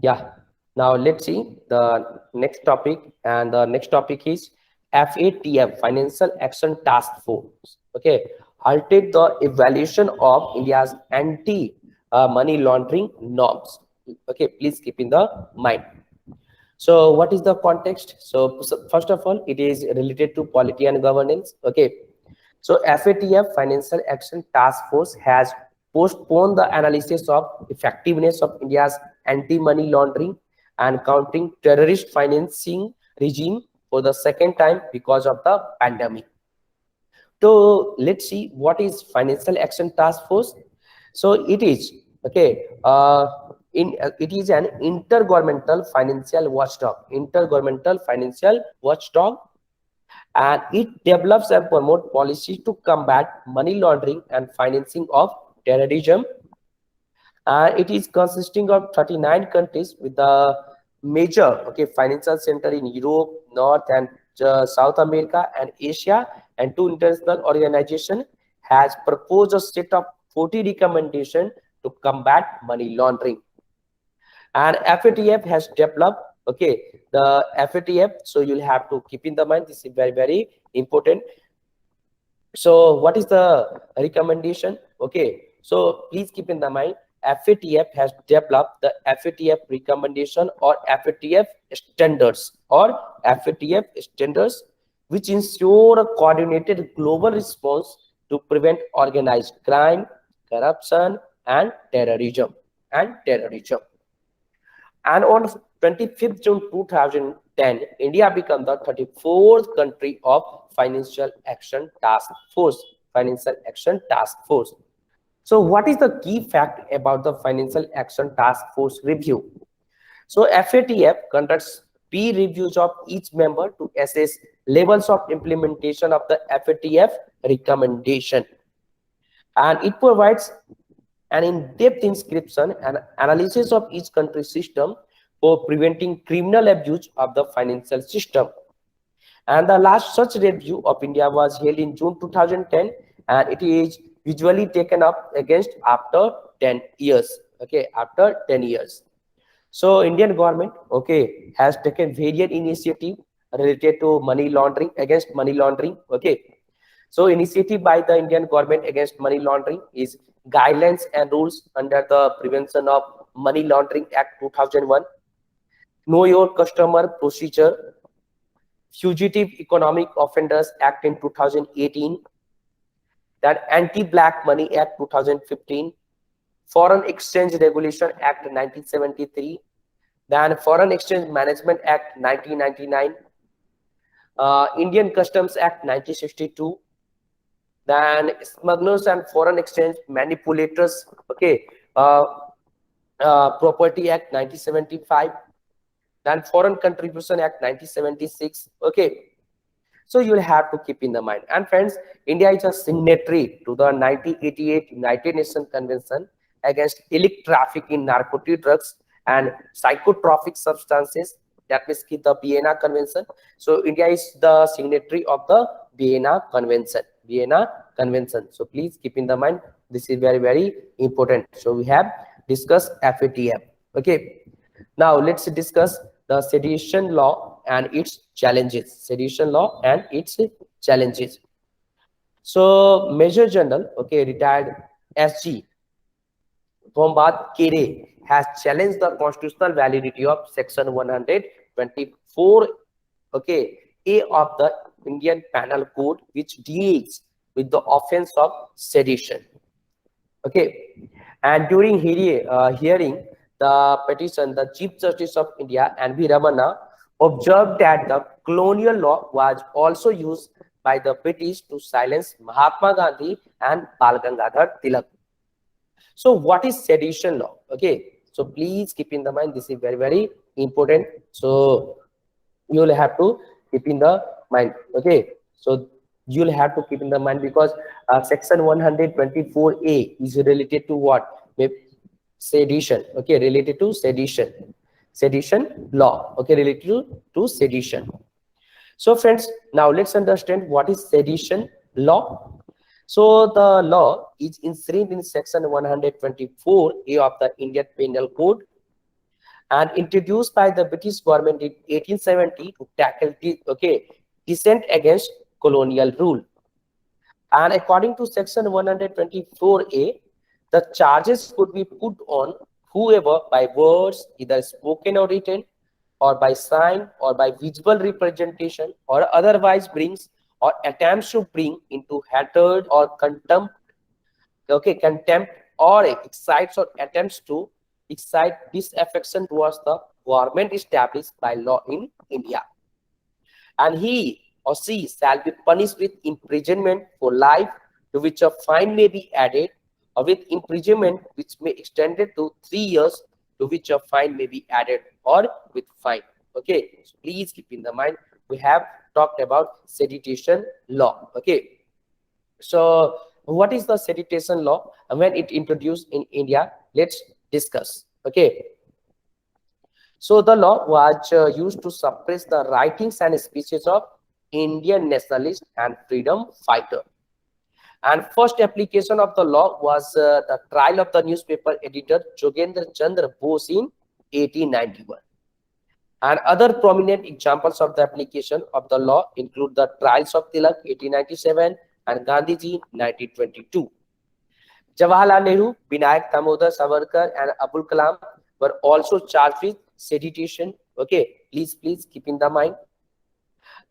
Speaker 1: Yeah. Now let's see the next topic, and the next topic is FATF, Financial Action Task Force. Okay, halted the evaluation of India's anti-money laundering norms. Okay, please keep in the mind. So what is the context? So first of all, it is related to polity and governance. Okay, so FATF, Financial Action Task Force, has postponed the analysis of effectiveness of India's anti-money laundering and countering terrorist financing regime for the second time because of the pandemic. So let's see what is Financial Action Task Force. So it is, okay, it is an intergovernmental financial watchdog, and it develops and promotes policies to combat money laundering and financing of terrorism. It is consisting of 39 countries with the major, okay, financial center in Europe, North and South America and Asia, and two international organizations has proposed a set of 40 recommendations to combat money laundering. And FATF has developed, okay, the FATF, so you'll have to keep in the mind, this is very, very important. So what is the recommendation? Okay, so please keep in the mind, FATF has developed the FATF recommendation or FATF standards which ensure a coordinated global response to prevent organized crime, corruption, and terrorism. And on 25th June 2010, India became the 34th country of Financial Action Task Force. So what is the key fact about the Financial Action Task Force review? So FATF conducts peer reviews of each member to assess levels of implementation of the FATF recommendation. And it provides an in-depth inscription and analysis of each country's system for preventing criminal abuse of the financial system. And the last such review of India was held in June 2010, and it is usually taken up against after 10 years. Okay, after 10 years. So Indian government, okay, has taken various initiative related to money laundering, against money laundering. Okay, so initiative by the Indian government against money laundering is guidelines and rules under the Prevention of Money Laundering Act 2001, Know Your Customer Procedure, Fugitive Economic Offenders Act in 2018, that Anti-Black Money Act 2015, Foreign Exchange Regulation Act 1973, then Foreign Exchange Management Act 1999, Indian Customs Act 1962, then Smugglers and Foreign Exchange Manipulators, okay, Property Act 1975, then Foreign Contribution Act 1976, okay. So you will have to keep in the mind. And friends, India is a signatory to the 1988 United Nations Convention against illicit trafficking in narcotic drugs and psychotropic substances, that means the Vienna Convention. So India is the signatory of the Vienna Convention. So please keep in the mind, this is very, very important. So we have discussed FATF. Okay. Now let's discuss the sedition law and its challenges. So Major General, okay, retired SG Bombard Kere has challenged the constitutional validity of Section 124, okay, A of the Indian Penal Code, which deals with the offense of sedition. Okay, and during hearing the petition, the Chief Justice of India, N.V. Ramana, observed that the colonial law was also used by the British to silence Mahatma Gandhi and Bal Gangadhar Tilak. So what is sedition law? Okay, so please keep in the mind, this is very, very important. So you will have to keep in the mind. Okay, so you will have to keep in the mind, because Section 124A is related to what? Sedition. Okay, related to sedition law. Okay, related to sedition. So friends, now let's understand what is sedition law. So the law is enshrined in Section 124A of the Indian Penal Code and introduced by the British government in 1870 to tackle dissent against colonial rule. And according to Section 124A, the charges could be put on whoever by words, either spoken or written, or by sign, or by visible representation, or otherwise brings or attempts to bring into hatred or contempt, or excites or attempts to excite disaffection towards the government established by law in India. And he or she shall be punished with imprisonment for life, to which a fine may be added, or with imprisonment which may extend it to 3 years, to which a fine may be added, or with fine. Okay, so please keep in the mind, we have talked about sedition law. Okay, so what is the sedition law and when it introduced in India? Let's discuss. Okay, so the law was used to suppress the writings and speeches of Indian nationalists and freedom fighter. And first application of the law was the trial of the newspaper editor Jogendra Chandra Bose in 1891. And other prominent examples of the application of the law include the trials of Tilak 1897, and Gandhiji 1922. Jawaharlal Nehru, Vinayak Damodar Savarkar, and Abul Kalam were also charged with sedition. Okay, please keep in the mind.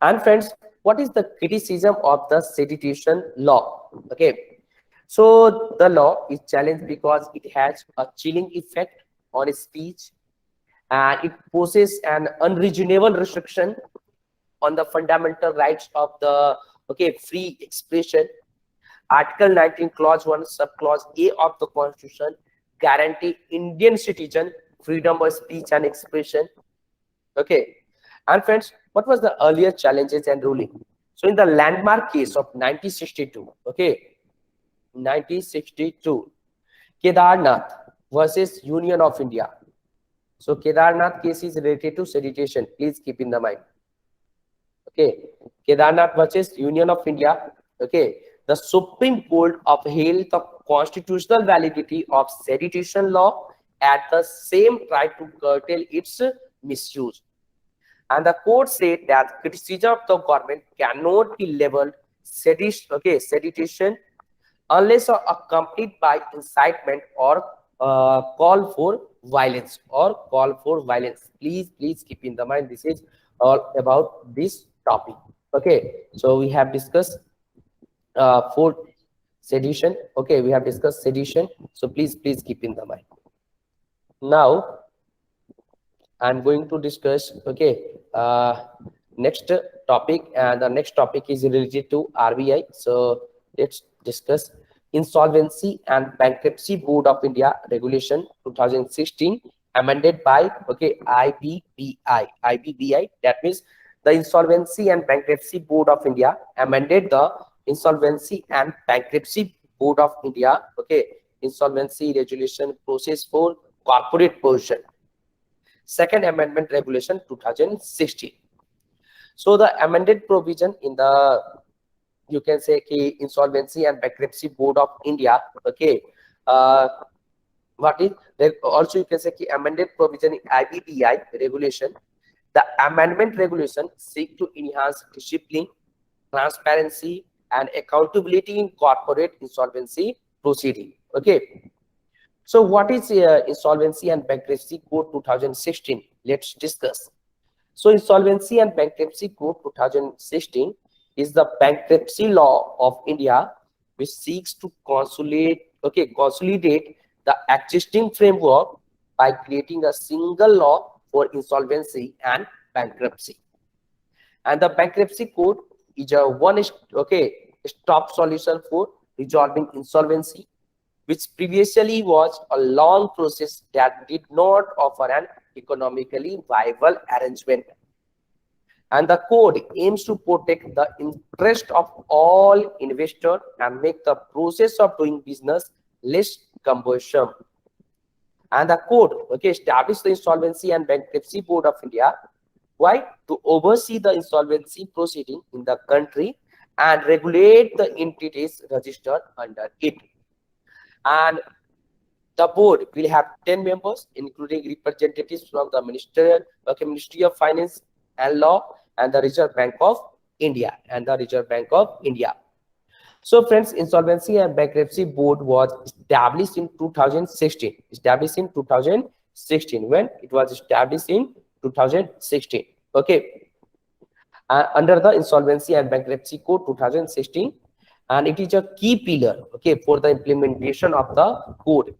Speaker 1: And friends, what is the criticism of the sedition law? Okay, so the law is challenged because it has a chilling effect on speech, and it poses an unreasonable restriction on the fundamental rights of the free expression. Article 19, Clause 1, Subclause A of the Constitution guarantee Indian citizen freedom of speech and expression. Okay, and friends, what was the earlier challenges and ruling? So in the landmark case of 1962, okay, 1962, Kedarnath versus Union of India. So Kedarnath case is related to sedition. Please keep in the mind. Okay, Kedarnath versus Union of India. Okay, the Supreme Court upheld the constitutional validity of sedition law, at the same time to curtail its misuse. And the court said that criticism of the government cannot be leveled sedition unless accompanied by incitement or call for violence Please keep in the mind, this is all about this topic. Okay, so we have discussed for sedition. Okay, we have discussed sedition, so please keep in the mind. Now I'm going to discuss next topic, and the next topic is related to RBI. So let's discuss Insolvency and Bankruptcy Board of India Regulation 2016 amended by IBBI. That means the Insolvency and Bankruptcy Board of India amended the Insolvency and Bankruptcy Board of India insolvency resolution process for corporate portion, Second Amendment Regulation 2016. So the amended provision in the, you can say, Insolvency and Bankruptcy Board of India. What is also you can say amended provision in IBBI regulation. The amendment regulation seek to enhance discipline, transparency, and accountability in corporate insolvency proceeding. Okay. So what is Insolvency and Bankruptcy Code 2016? Let's discuss. So Insolvency and Bankruptcy Code 2016 is the bankruptcy law of India, which seeks to consolidate the existing framework by creating a single law for insolvency and bankruptcy. And the Bankruptcy Code is a stop solution for resolving insolvency, which previously was a long process that did not offer an economically viable arrangement. And the code aims to protect the interest of all investors and make the process of doing business less cumbersome. And the code established the Insolvency and Bankruptcy Board of India. Why? To oversee the insolvency proceeding in the country and regulate the entities registered under it. And the board will have 10 members, including representatives from the Ministry of Finance and Law and the Reserve Bank of India So friends, Insolvency and Bankruptcy Board was established in 2016. When it was established in 2016. Okay. Under the Insolvency and Bankruptcy Code 2016. And it is a key pillar for the implementation of the code.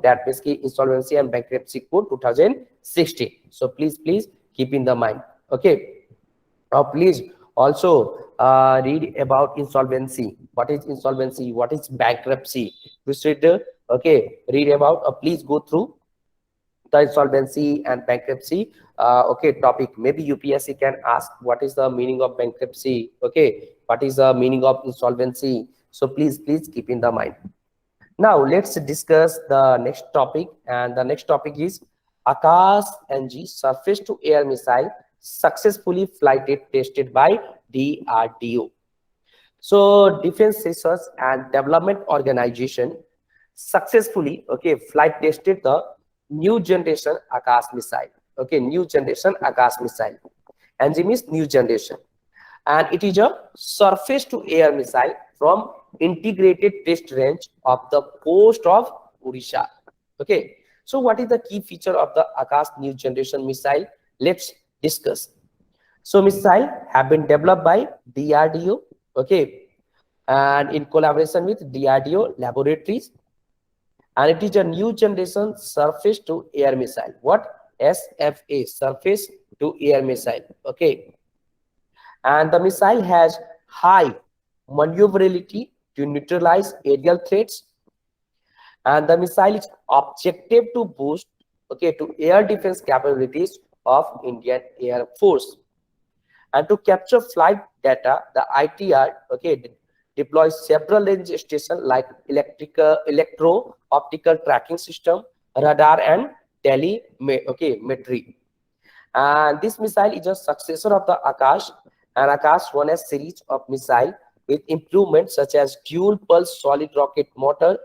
Speaker 1: That means Insolvency and Bankruptcy Code 2016. So please keep in the mind. Okay. Now please also read about insolvency. What is insolvency? What is bankruptcy? You should read about. Please go through the Insolvency and Bankruptcy topic. Maybe UPSC can ask what is the meaning of bankruptcy, what is the meaning of insolvency. So please keep in the mind. Now let's discuss the next topic, and the next topic is Akash NG surface to air missile successfully flight tested by DRDO. So Defense Research and Development Organization successfully flight tested the new generation Akash missile. New generation Akash missile. NG means new generation. and it is a surface to air missile from integrated test range of the coast of Odisha. Okay, so what is the key feature of the Akash new generation missile? Let's discuss. So missile have been developed by DRDO, okay, and in collaboration with DRDO laboratories, and it is a new generation surface to air missile. What? SFA, surface to air missile. Okay, and the missile has high maneuverability to neutralize aerial threats, and the missile is objective to boost, okay, to air defense capabilities of Indian Air Force. And to capture flight data, the ITR, okay, deploys several range stations like electro optical tracking system, radar, and telemetry. And this missile is a successor of the Akash, and Akash won a series of missile with improvements such as dual pulse solid rocket motor,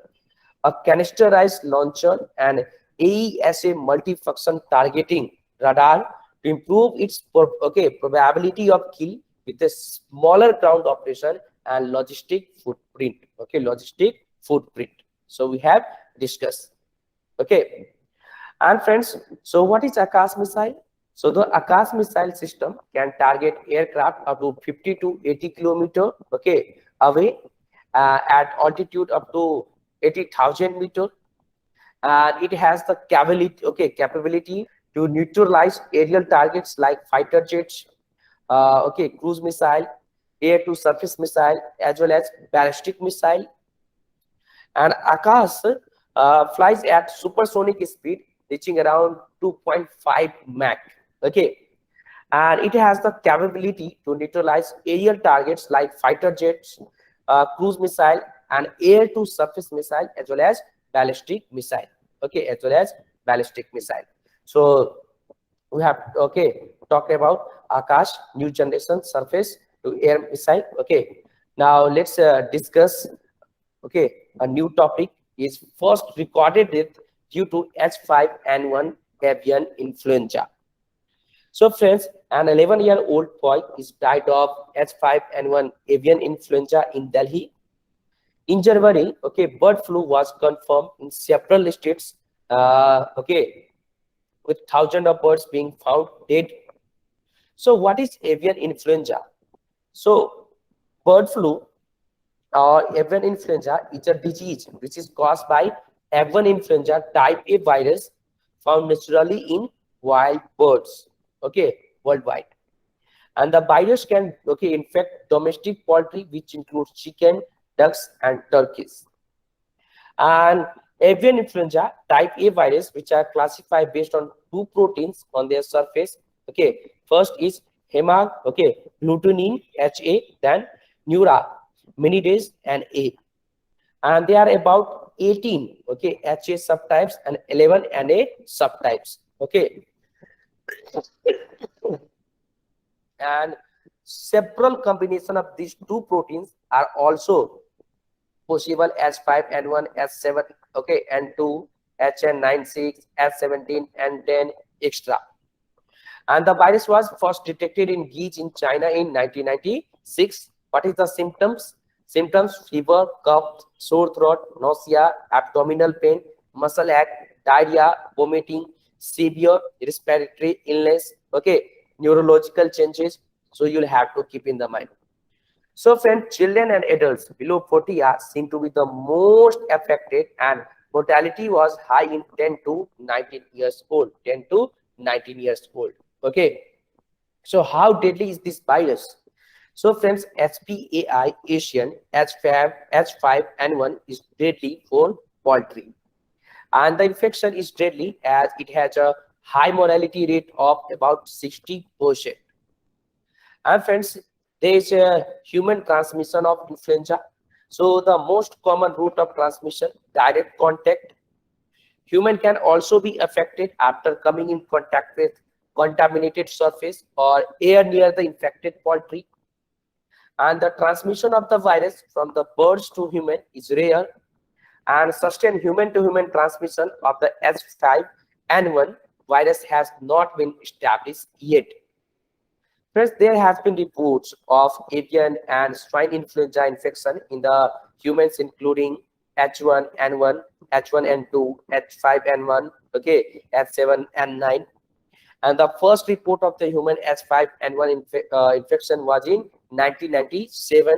Speaker 1: a canisterized launcher, and AESA multifunction targeting radar to improve its probability of kill with a smaller ground operation and logistic footprint. Okay, logistic footprint. So we have discussed. Okay, and friends, so what is Akash missile? So the Akash missile system can target aircraft up to 50 to 80 kilometer, okay, away, at altitude up to 80,000 meter, and it has the capability to neutralize aerial targets like fighter jets, cruise missile, air to surface missile, as well as ballistic missile. And Akash flies at supersonic speed, reaching around 2.5 Mach. Okay, and it has the capability to neutralize aerial targets like fighter jets, cruise missile, and air to surface missile, as well as ballistic missile. Okay, as well as ballistic missile. So we have talked about Akash new generation surface to air missile. Okay, now let's discuss a new topic is first recorded death due to H5N1 avian influenza. So friends, an 11-year-old boy is died of H5N1 avian influenza in Delhi. In January, bird flu was confirmed in several states, with thousands of birds being found dead. So what is avian influenza? So bird flu or avian influenza is a disease which is caused by avian influenza type A virus found naturally in wild birds, worldwide. And the virus can infect domestic poultry, which includes chicken, ducks, and turkeys. And avian influenza type A virus, which are classified based on two proteins on their surface. First is hemagglutinin HA, then neuraminidase and A. And there are about 18 HA subtypes and 11 NA subtypes. And several combination of these two proteins are also possible as H5N1, S7, N2, HN96, S17, N10, extra. And the virus was first detected in geese in China in 1996. What is the symptoms? Symptoms: fever, cough, sore throat, nausea, abdominal pain, muscle ache, diarrhea, vomiting, severe respiratory illness, neurological changes. So you'll have to keep in the mind. So friends, children and adults below 40 years seem to be the most affected, and mortality was high in 10 to 19 years old. 10 to 19 years old. So how deadly is this virus? So friends, HPAI Asian H5N1 is deadly for poultry, and the infection is deadly as it has a high mortality rate of about 60%. And friends, there is a human transmission of influenza. So the most common route of transmission, direct contact. Human can also be affected after coming in contact with contaminated surface or air near the infected poultry. And the transmission of the virus from the birds to human is rare, and sustained human to human transmission of the H5N1 virus has not been established yet. First, there has been reports of avian and swine influenza infection in the humans, including H1N1, H1N2, H5N1, okay, H7N9. And the first report of the human H5N1 infection was in 1997.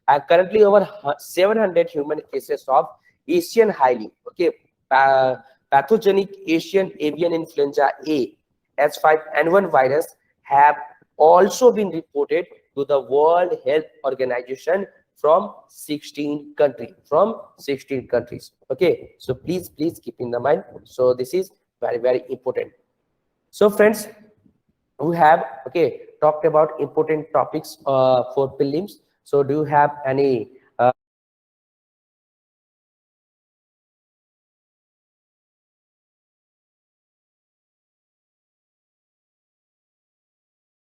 Speaker 1: And currently over 700 human cases of Asian highly, okay, pathogenic Asian avian influenza A H5N1 virus have also been reported to the World Health Organization from 16 countries. Okay, so please keep in the mind. So this is very important. So friends, we have talked about important topics for prelims. So do you have any